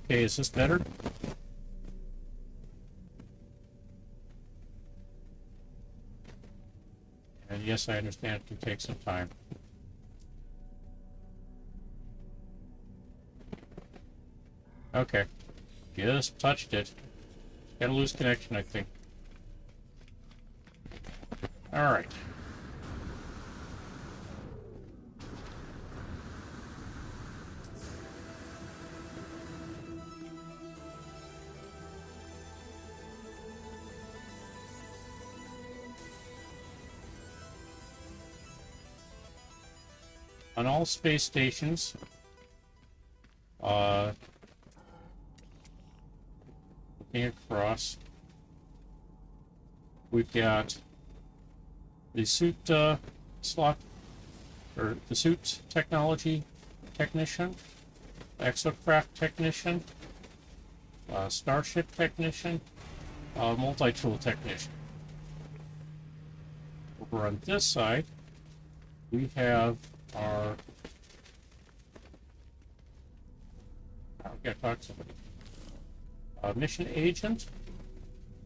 Speaker 1: Okay, is this better? And yes, I understand it can take some time. Okay. Just touched it. Got a loose connection, I think. Alright. On all space stations, looking across, we've got the suit slot, or the suit technology technician, exocraft technician, starship technician, multi-tool technician. Over on this side, we have our... I've got to talk to somebody. Mission agent,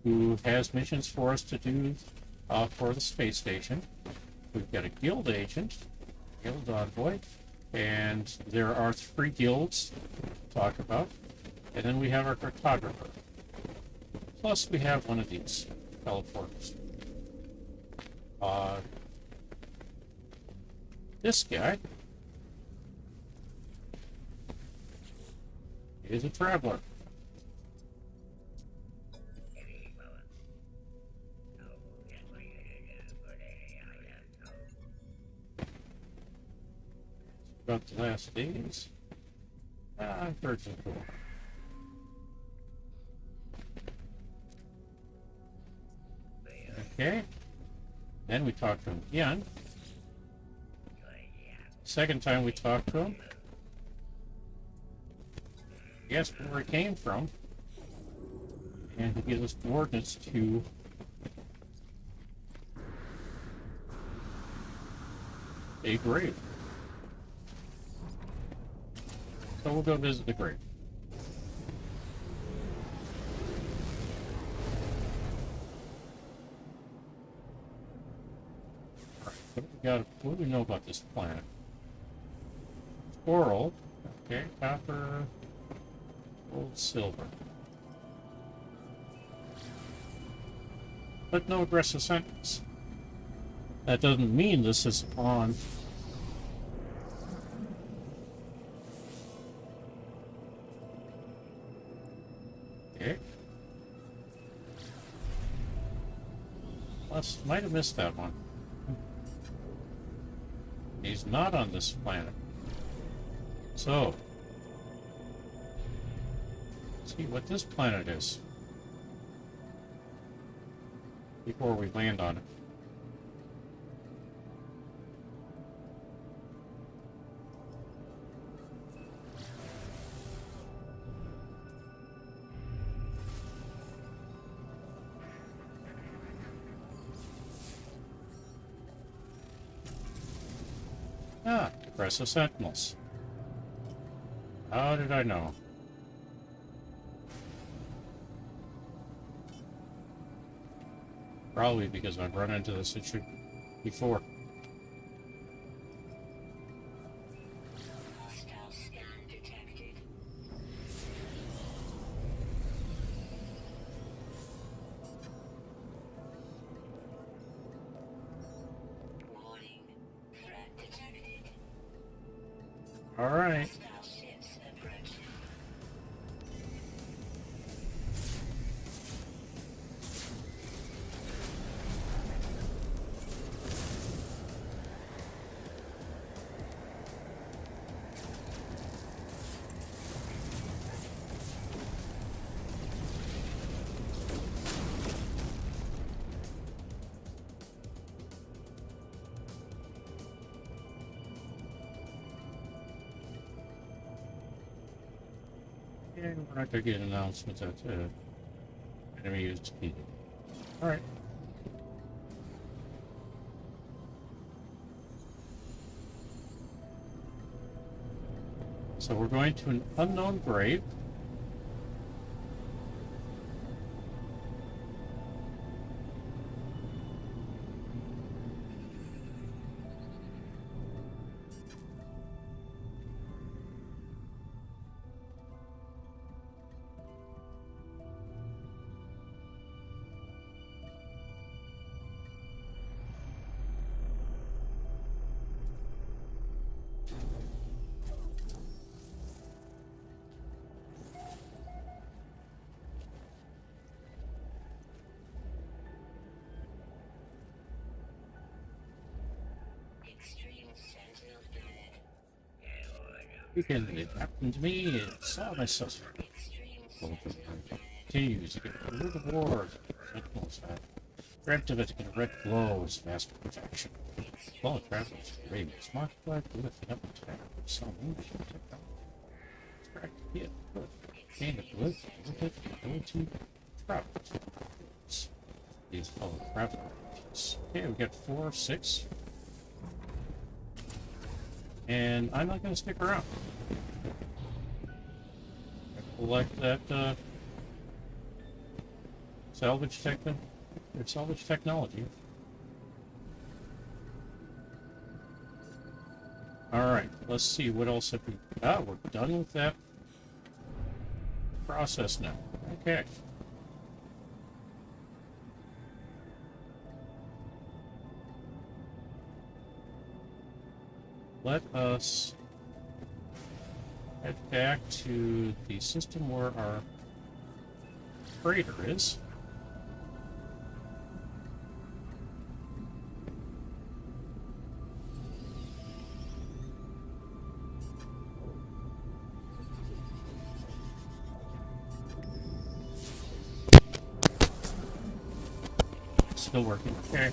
Speaker 1: who has missions for us to do for the space station. We've got a guild agent, guild envoy, and there are 3 guilds to talk about. And then we have our cartographer. Plus we have one of these teleporters. This guy is a traveler. About the last days. Virgin cool. Okay. Then we talk to him again. Second time we talk to him. Guess where he came from. And he gives us coordinates to a grave. So we'll go visit the grave. Alright, what do we know about this planet? Coral, okay, copper, gold, silver. But no aggressive sentence. That doesn't mean this is on. Okay. Might have missed that one. He's not on this planet. So, let's see what this planet is before we land on it. Aggressive sentinels. How did I know? Probably because I've run into this issue before.
Speaker 2: Hostile scan detected. Warning. Threat detected.
Speaker 1: All right.
Speaker 2: Hostile ships approaching.
Speaker 1: And we're not going to get announcements that enemy is defeated. All right. So we're going to an unknown grave. Because it happened to me, it saw my sister. Continues to get a little bored. Grabbed of it to get a red glow as master protection. Well, travelers, radius, multiplied with number tag. Some English technology. Track hit, good. Gain a blip, with it, ability, travel. These follow travel. Okay, we got 4, 6. And I'm not going to stick around. Collect that salvage technology. Alright, let's see what else have we... Ah, we're done with that process now. Okay. Let us head back to the system where our freighter is. Still working. Okay.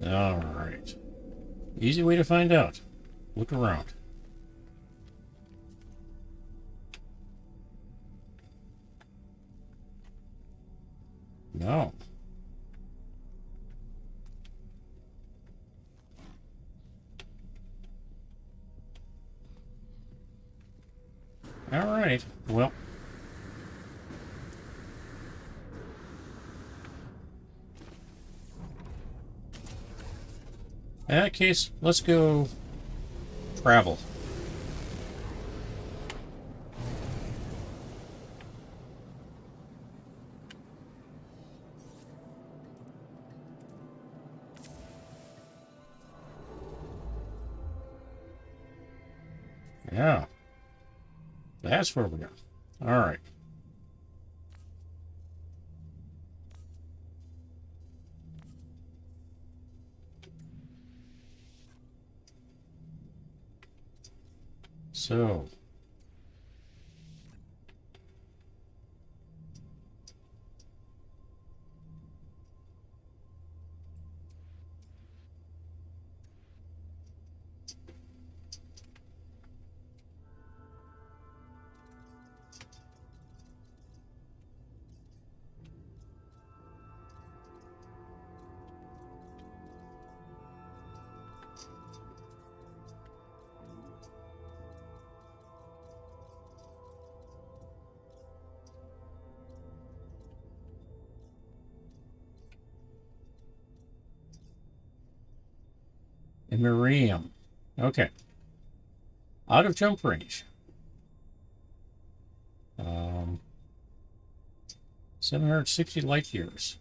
Speaker 1: Alright. Easy way to find out. Look around. No. Alright. Well. In that case, let's go travel. Yeah. That's where we go. All right. So. A Miriam. Okay. Out of jump range. 760 light years.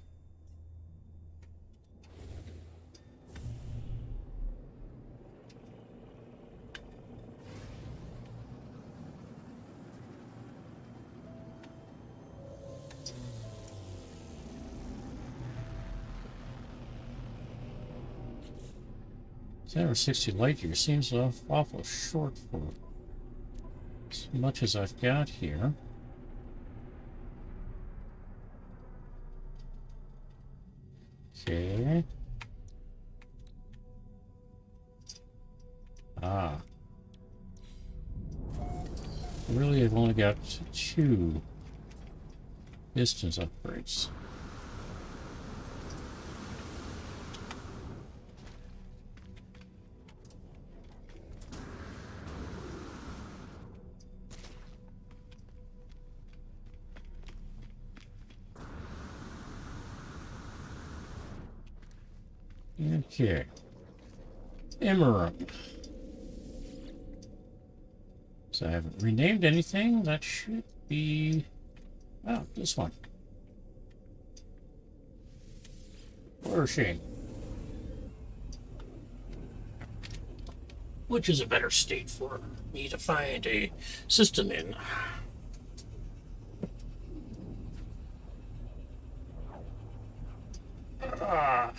Speaker 1: Over 60 light years seems awful short for as much as I've got here. Okay. Really, I've only got 2 distance upgrades. Okay. Emerald. So I haven't renamed anything. That should be... Oh, this one. Flourishing. Which is a better state for me to find a system in. Ah.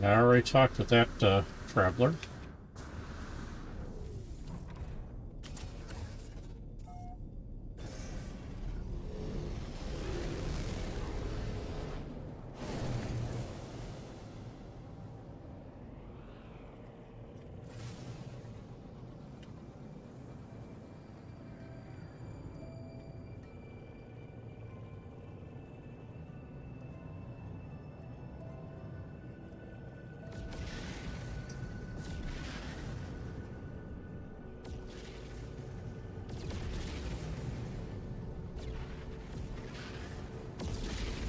Speaker 1: I already talked with that traveler.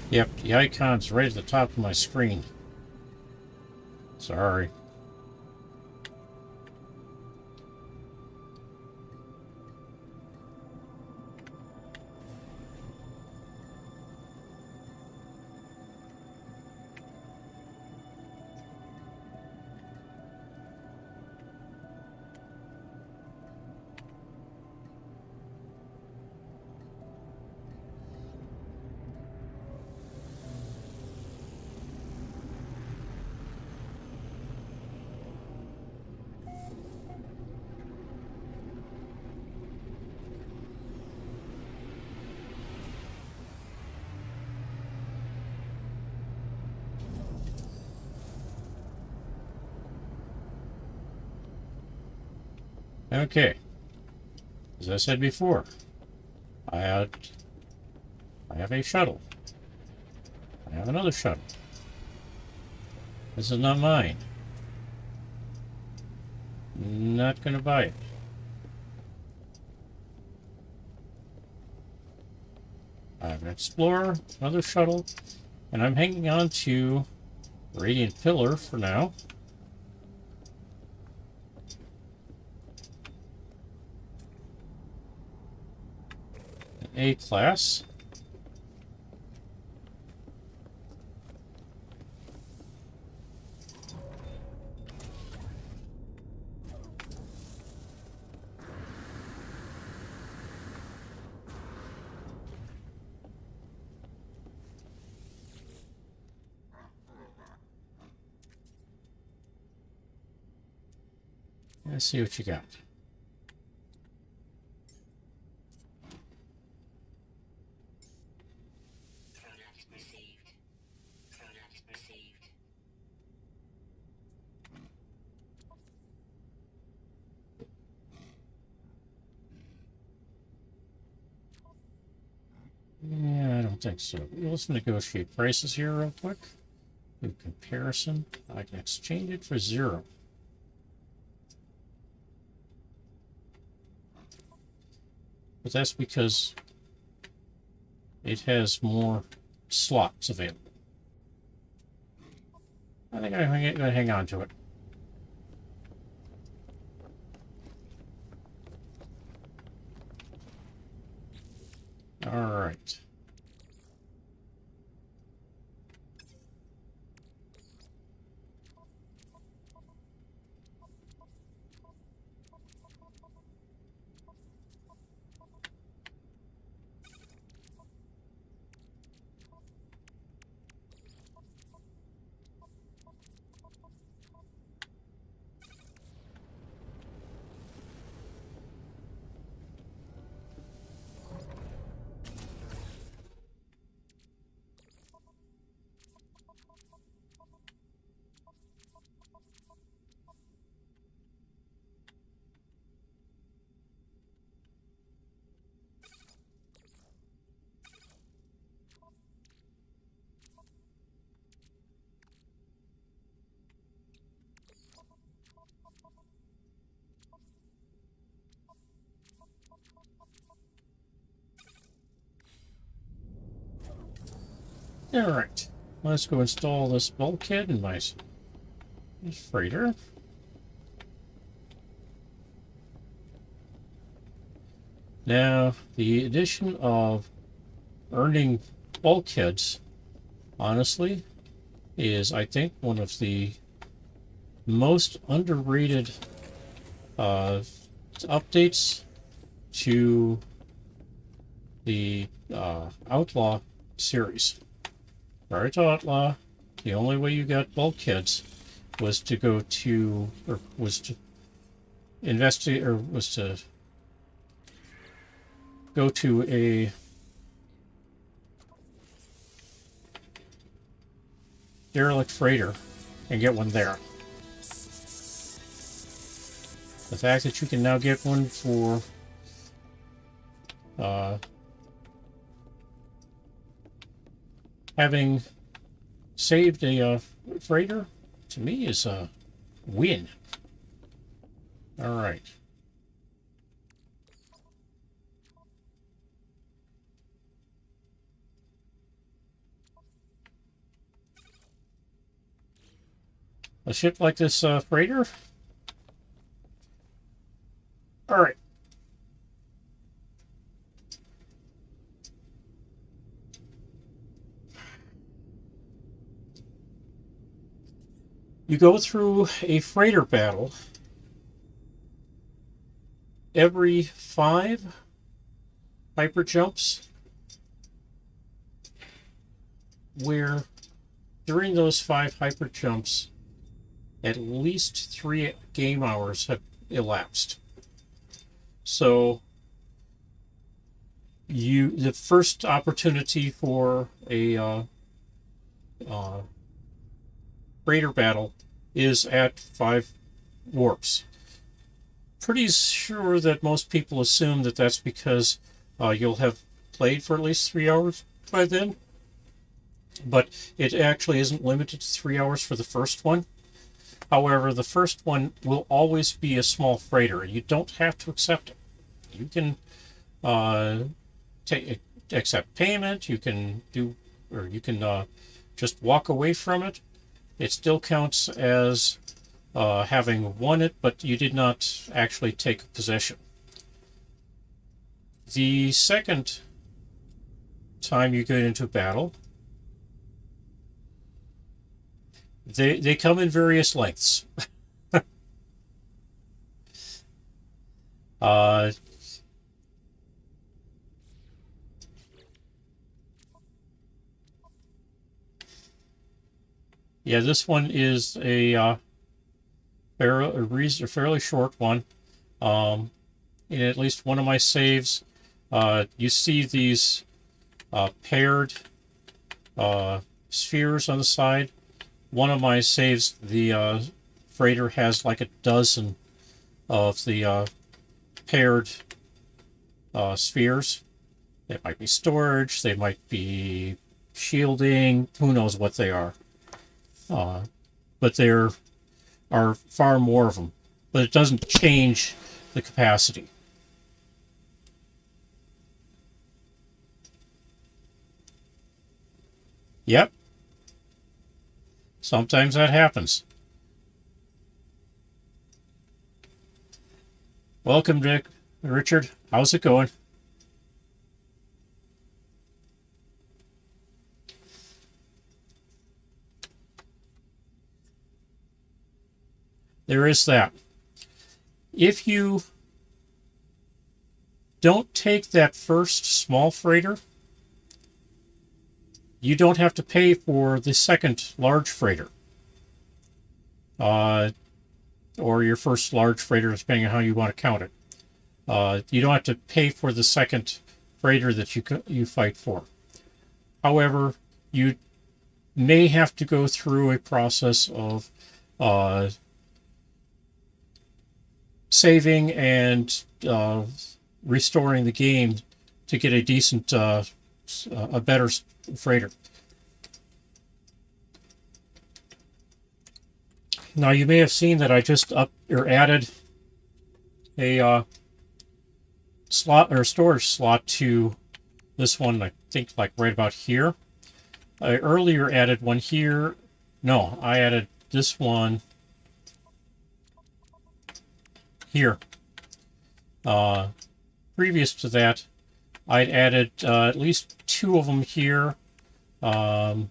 Speaker 1: Yep, the icon's right at the top of my screen. Sorry. Okay. As I said before, I have a shuttle. I have another shuttle. This is not mine. Not gonna buy it. I have an Explorer, another shuttle, and I'm hanging on to Radiant Pillar for now. An A-class. Let's see what you got.
Speaker 2: Product received. Product received.
Speaker 1: don't think so. Let's negotiate prices here real quick. Do comparison. I can exchange it for 0. But that's because it has more slots available. I think I'm going to hang on to it. All right. All right. Let's go install this bulkhead in my freighter. Now, the addition of earning bulkheads, honestly, is, I think, one of the most underrated updates to the Outlaw series. Prior to Outlaw, the only way you got bulkheads was to go to, or was to investigate, or was to go to a derelict freighter and get one there. The fact that you can now get one for having saved a freighter, to me, is a win. All right. A ship like this freighter. All right. You go through a freighter battle every 5 hyper jumps, where during those 5 hyper jumps, at least 3 game hours have elapsed. So the first opportunity for a freighter battle is at 5 warps. Pretty sure that most people assume that that's because you'll have played for at least 3 hours by then. But it actually isn't limited to 3 hours for the first one. However, the first one will always be a small freighter. You don't have to accept it. You can accept payment. You can just walk away from it. It still counts as having won it, but you did not actually take possession. The second time you get into battle, they come in various lengths. Yeah, this one is a fairly short one. In at least one of my saves, you see these paired spheres on the side. One of my saves, the freighter has like a dozen of the paired spheres. They might be storage, they might be shielding, who knows what they are. But there are far more of them. But it doesn't change the capacity. Yep. Sometimes that happens. Welcome, Dick. Richard, how's it going? There is that. If you don't take that first small freighter, you don't have to pay for the second large freighter. Or your first large freighter, depending on how you want to count it. You don't have to pay for the second freighter that you fight for. However, you may have to go through a process of saving and restoring the game to get a decent, a better freighter. Now you may have seen that I just added a slot or storage slot to this one. I think like right about here. I earlier added one here. No, I added this one here. Previous to that, I'd added at least two of them here. I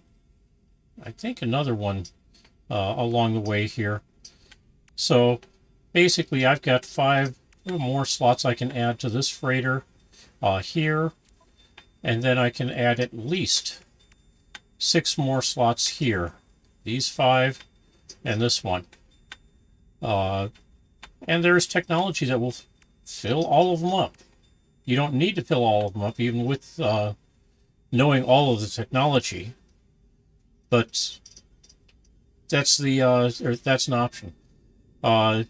Speaker 1: think another one along the way here. So basically, I've got 5 more slots I can add to this freighter here, and then I can add at least 6 more slots here. These 5 and this one. And there's technology that will fill all of them up. You don't need to fill all of them up, even with knowing all of the technology. But that's that's an option. One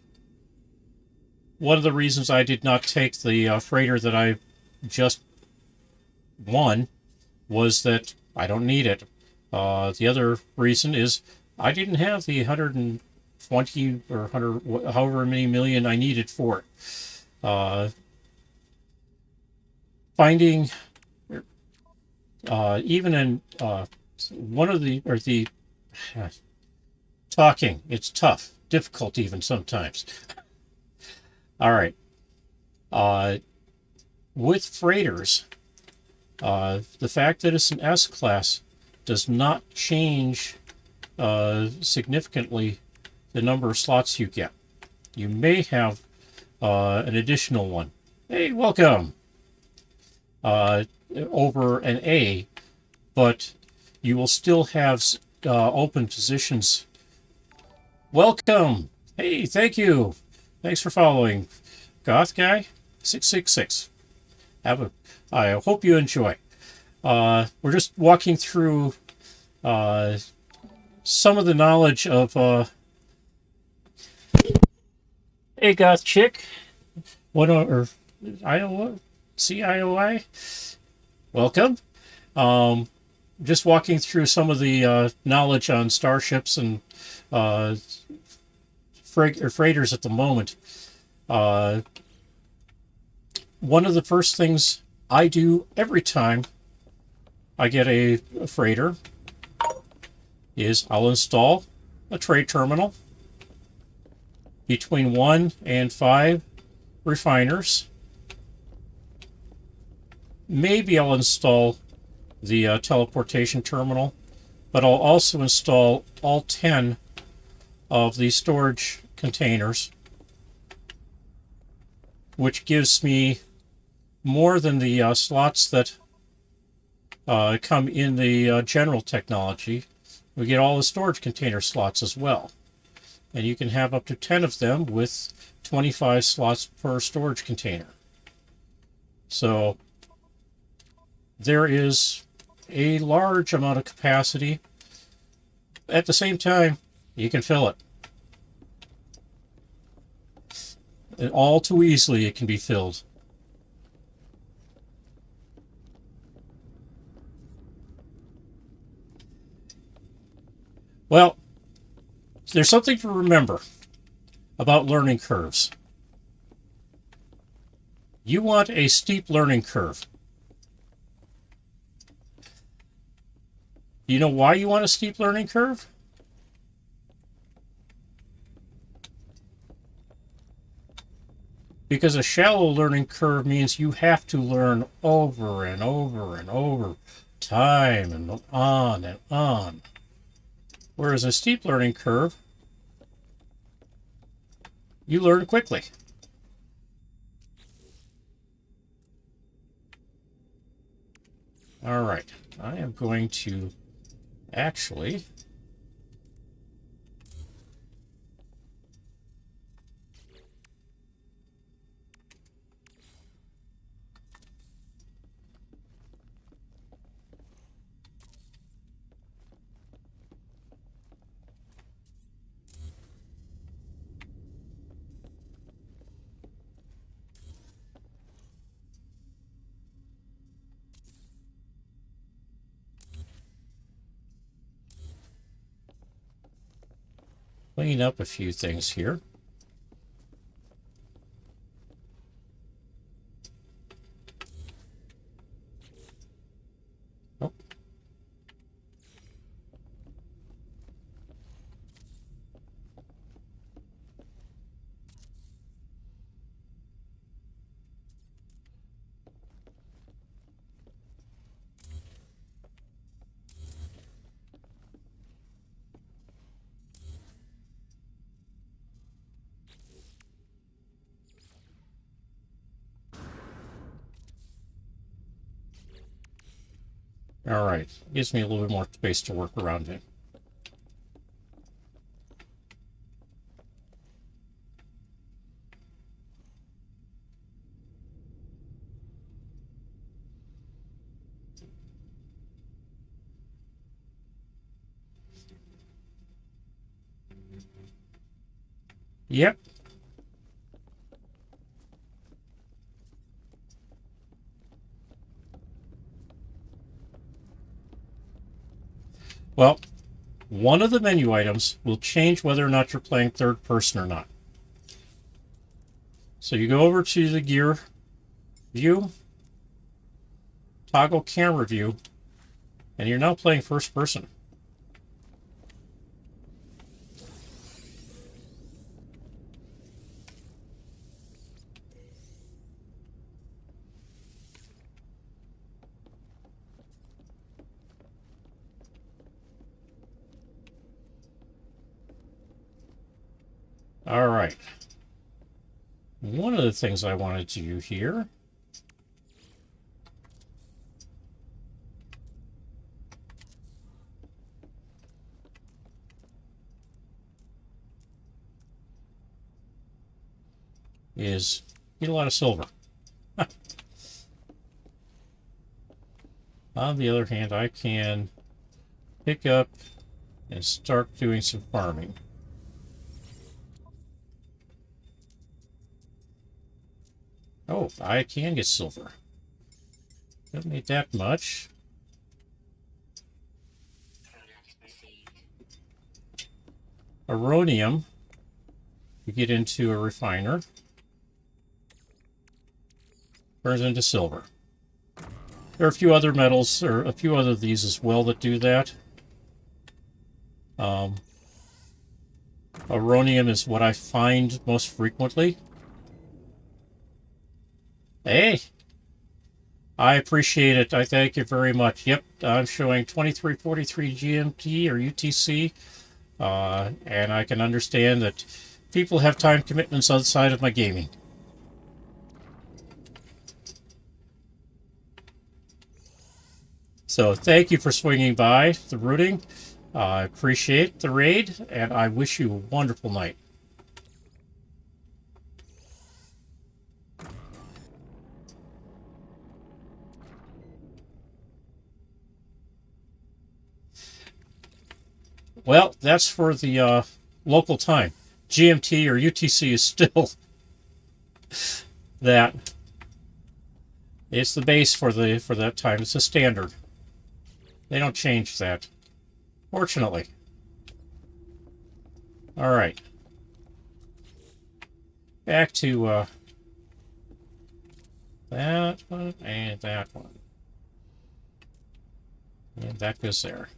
Speaker 1: of the reasons I did not take the freighter that I just won was that I don't need it. The other reason is I didn't have the 120 or 100, however many million I needed for it. Finding even in one of the talking, it's tough, difficult even sometimes. All right. With freighters, the fact that it's an S-class does not change significantly the number of slots you get. You may have an additional one. Hey, welcome! Over an A, but you will still have open positions. Welcome! Hey, thank you! Thanks for following. Goth Guy 666. I hope you enjoy. We're just walking through some of the knowledge of hey Goth Chick. What or Iowa CIOI? Welcome. Just walking through some of the knowledge on starships and freighters at the moment. One of the first things I do every time I get a freighter is I'll install a trade terminal between 1 and 5 refiners. Maybe I'll install the teleportation terminal, but I'll also install all 10 of the storage containers, which gives me more than the slots that come in the general technology. We get all the storage container slots as well. And you can have up to 10 of them with 25 slots per storage container. So there is a large amount of capacity. At the same time, you can fill it. And all too easily it can be filled. Well, there's something to remember about learning curves. You want a steep learning curve. You know why you want a steep learning curve? Because a shallow learning curve means you have to learn over and over and over, time and on and on. Whereas a steep learning curve, you learn quickly. All right, I am going to actually clean up a few things here. Oh. All right, gives me a little bit more space to work around in. Yep. Well, one of the menu items will change whether or not you're playing third person or not. So you go over to the gear view, toggle camera view, and you're now playing first person. All right. One of the things I wanted to do here is get a lot of silver. On the other hand, I can pick up and start doing some farming. Oh, I can get silver. Doesn't need that much. Aronium, you get into a refiner, turns into silver. There are a few other metals, or a few other of these as well that do that. Aronium is what I find most frequently. Hey, I appreciate it. I thank you very much. Yep, I'm showing 2343 GMT or UTC, and I can understand that people have time commitments outside of my gaming. So thank you for swinging by the routing. I appreciate the raid, and I wish you a wonderful night. Well, that's for the local time. GMT or UTC is still that. It's the base for that time. It's a standard. They don't change that, fortunately. All right. Back to that one and that one. And that goes there.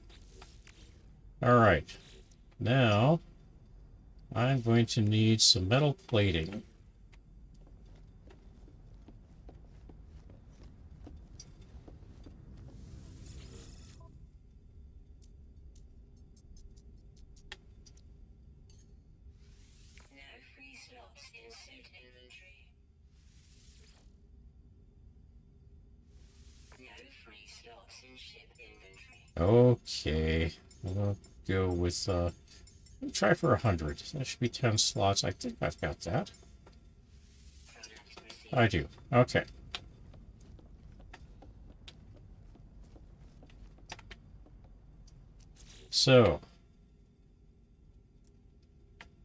Speaker 1: All right. Now, I'm going to need some metal plating.
Speaker 2: No free slots in suit inventory. No free slots in ship inventory.
Speaker 1: Okay. We'll go with, we'll try for 100. That should be 10 slots. I think I've got that.
Speaker 2: Product received.
Speaker 1: I do. Okay. So,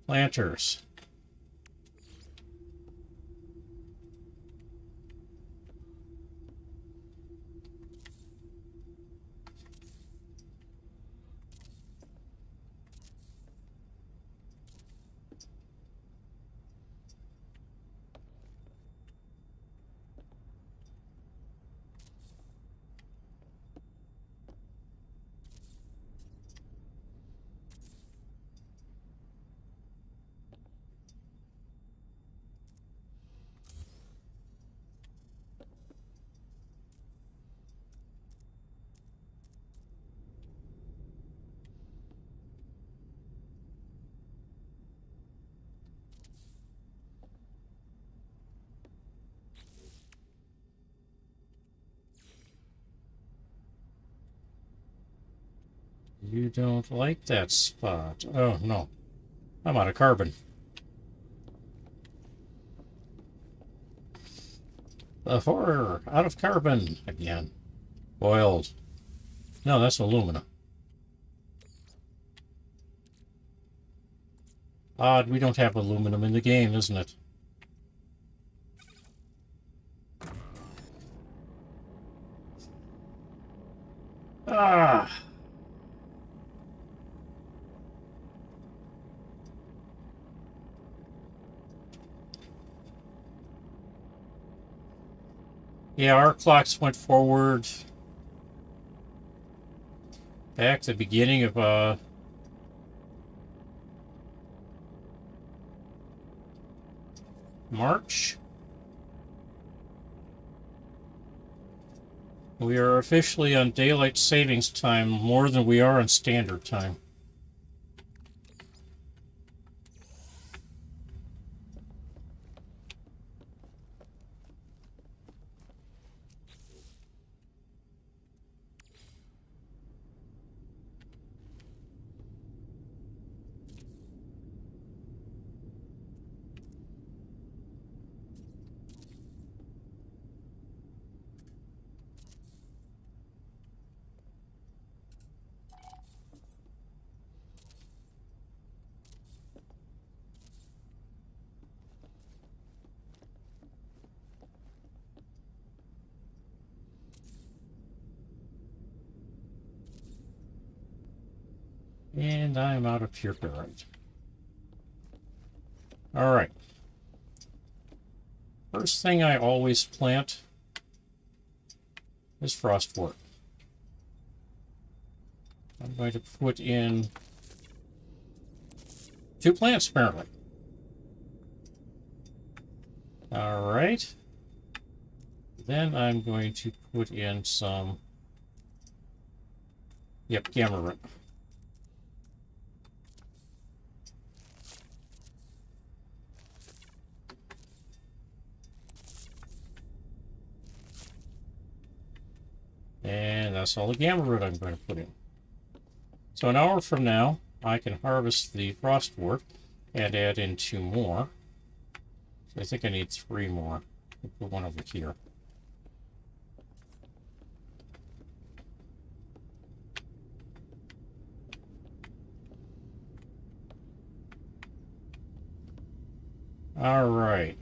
Speaker 1: planters. You don't like that spot. Oh, no. I'm out of carbon. The horror! Out of carbon again. Boiled. No, that's aluminum. Odd, we don't have aluminum in the game, isn't it? Ah! Yeah, our clocks went forward back to the beginning of March. We are officially on daylight savings time more than we are on standard time. And I'm out of pure barite. Alright. First thing I always plant is frostwort. I'm going to put in 2 plants, apparently. Alright. Then I'm going to put in some... Yep, gamma root. And that's all the gamma root I'm going to put in. So an hour from now, I can harvest the frostwort and add in 2 more. So I think I need 3 more. I'll put one over here. All right.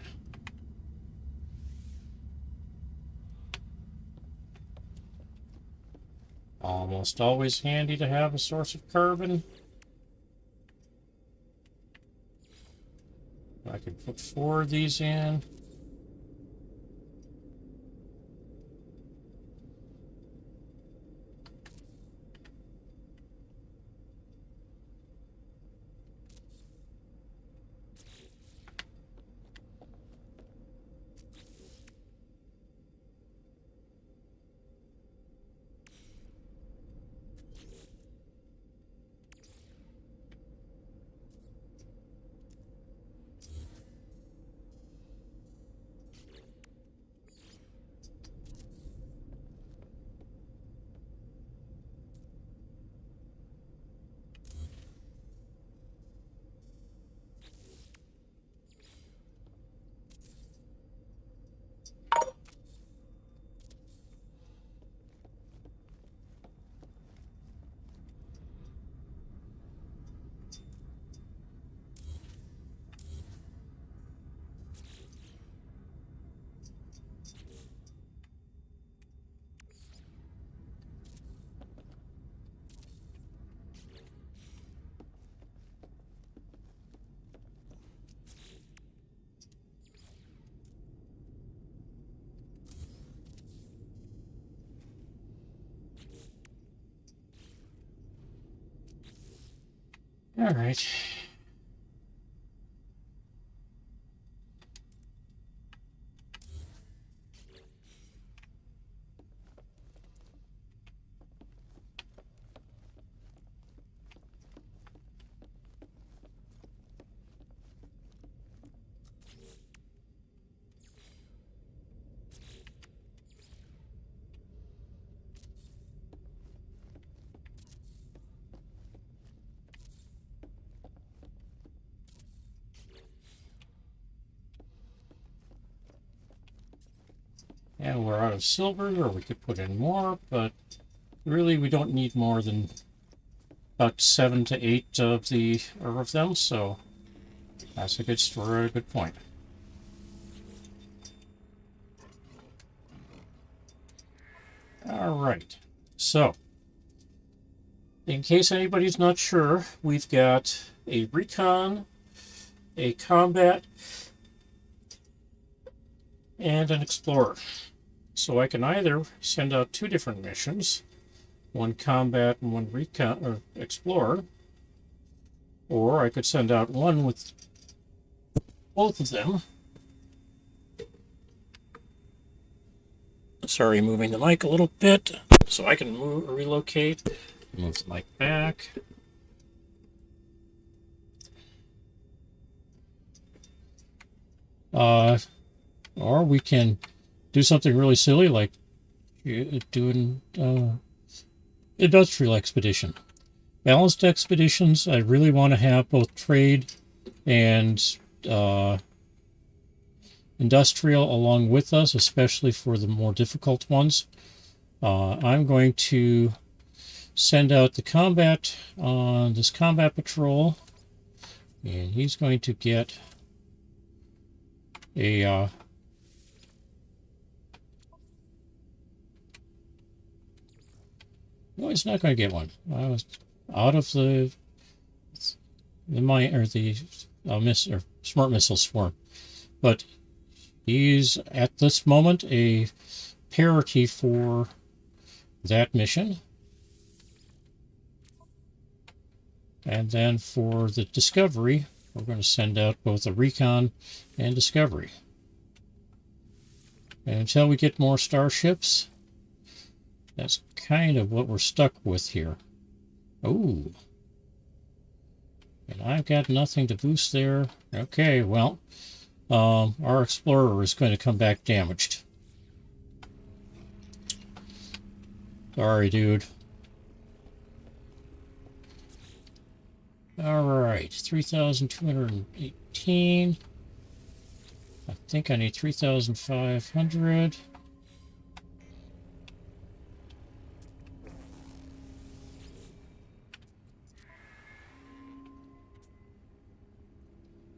Speaker 1: Almost always handy to have a source of carbon. I can put 4 of these in. All right. And we're out of silver, or we could put in more, but really we don't need more than about 7 to 8 of them, so that's a good story, a good point. All right, so in case anybody's not sure, we've got a recon, a combat, and an explorer. So I can either send out 2 different missions, one combat and one recon or explorer, or I could send out one with both of them. Sorry, moving the mic a little bit so I can relocate. Move the mic back. Or we can do something really silly like doing industrial expedition. Balanced expeditions, I really want to have both trade and industrial along with us, especially for the more difficult ones. I'm going to send out the combat on this combat patrol, and he's going to get a no, he's not going to get one. I was out of the mine or the smart missile swarm, but he's at this moment a parity for that mission. And then for the discovery, we're going to send out both a recon and discovery. And until we get more starships, that's kind of what we're stuck with here. Oh. And I've got nothing to boost there. Okay, well, our explorer is going to come back damaged. Sorry, dude. All right, 3,218. I think I need 3,500.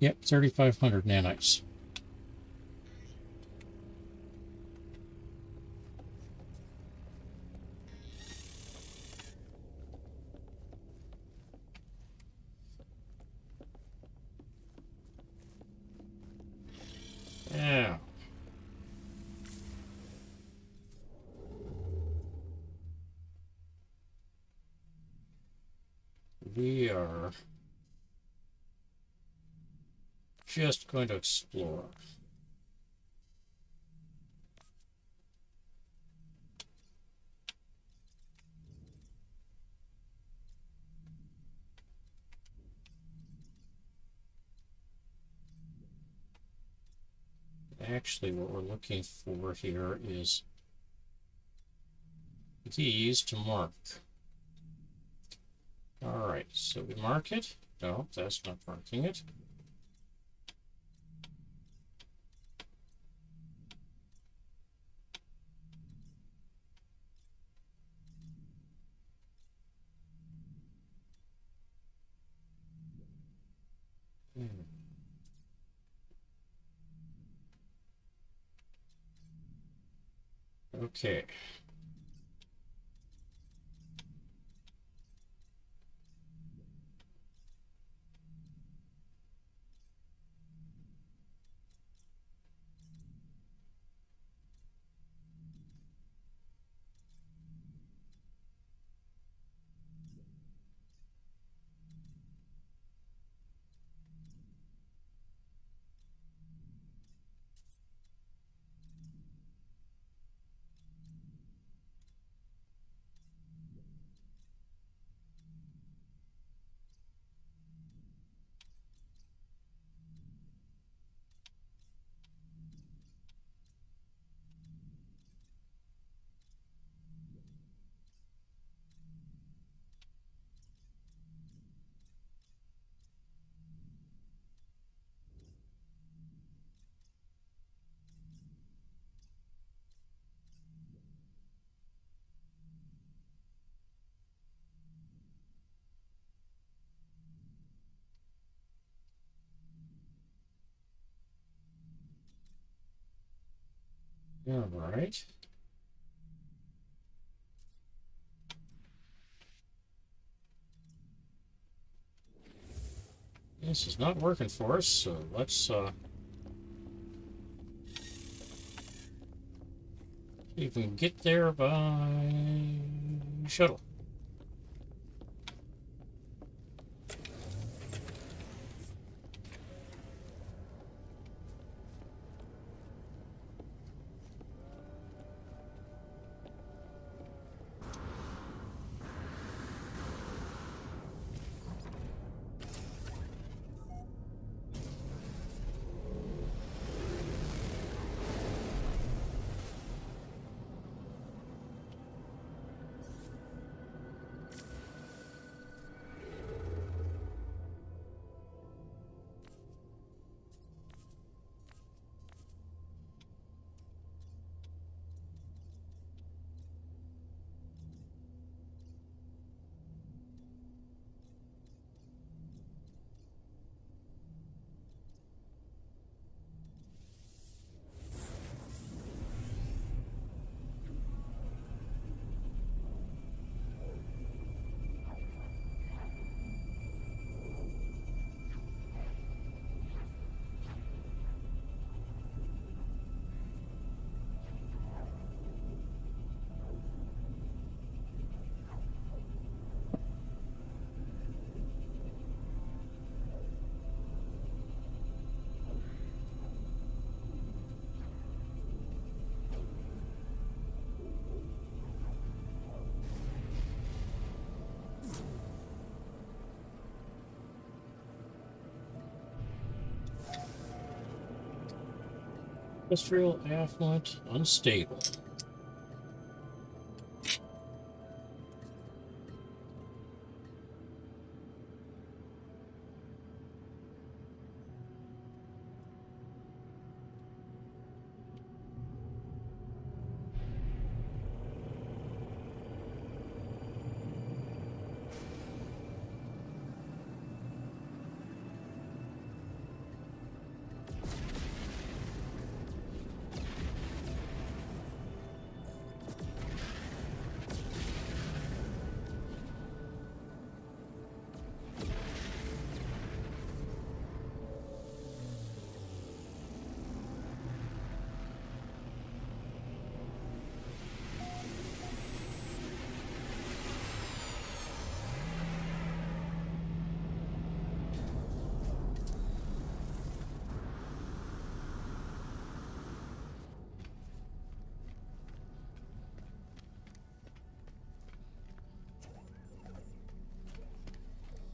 Speaker 1: Yep, 3,500 nanites. Yeah. We are just going to explore. Actually, what we're looking for here is these to mark. All right, so we mark it. No, that's not marking it. Okay. All right. This is not working for us, so let's see if we can get there by shuttle. Industrial, affluent, unstable.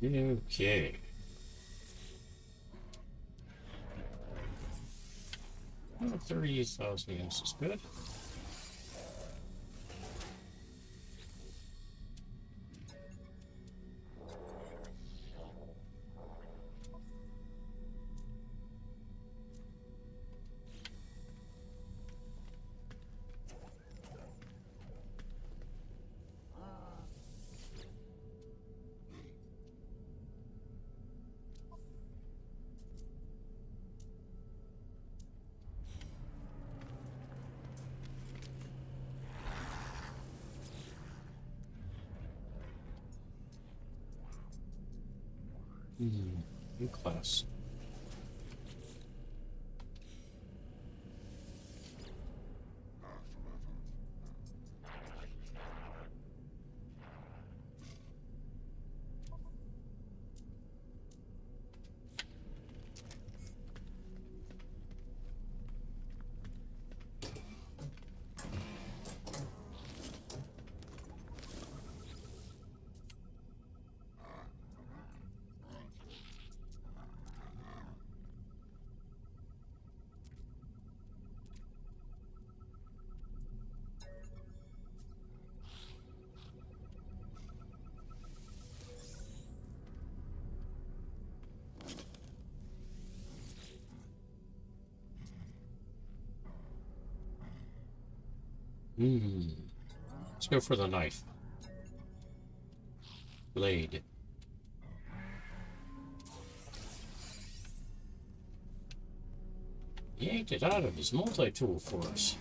Speaker 1: Okay. Oh, 30,000 units is good. New class. Let's go for the knife. Blade. Yanked it out of his multi-tool for us.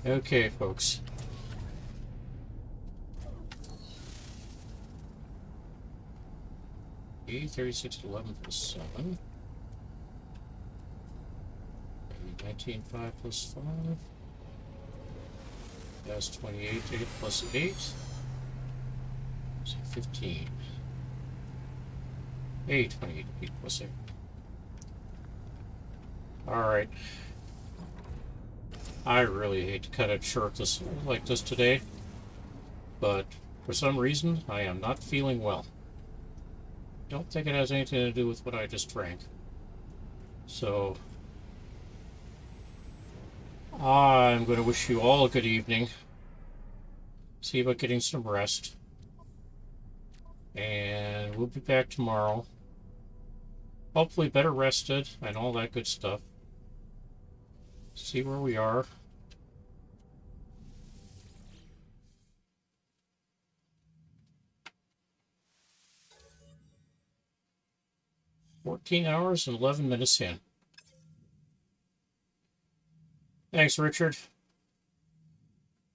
Speaker 1: Okay, folks. E36 to 11 plus 7. 19, 5 plus 5. That's 28, 8 plus 8. So 15. 8, 28, 8 plus 8. Alright. I really hate to cut it short like this today, but for some reason I am not feeling well. Don't think it has anything to do with what I just drank. So I'm going to wish you all a good evening. See about getting some rest. And we'll be back tomorrow. Hopefully better rested and all that good stuff. See where we are. "14 hours and 11 minutes in. Thanks, Richard.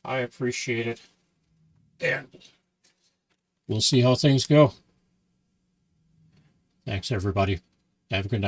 Speaker 1: I appreciate it. And we'll see how things go. Thanks, everybody. Have a good night.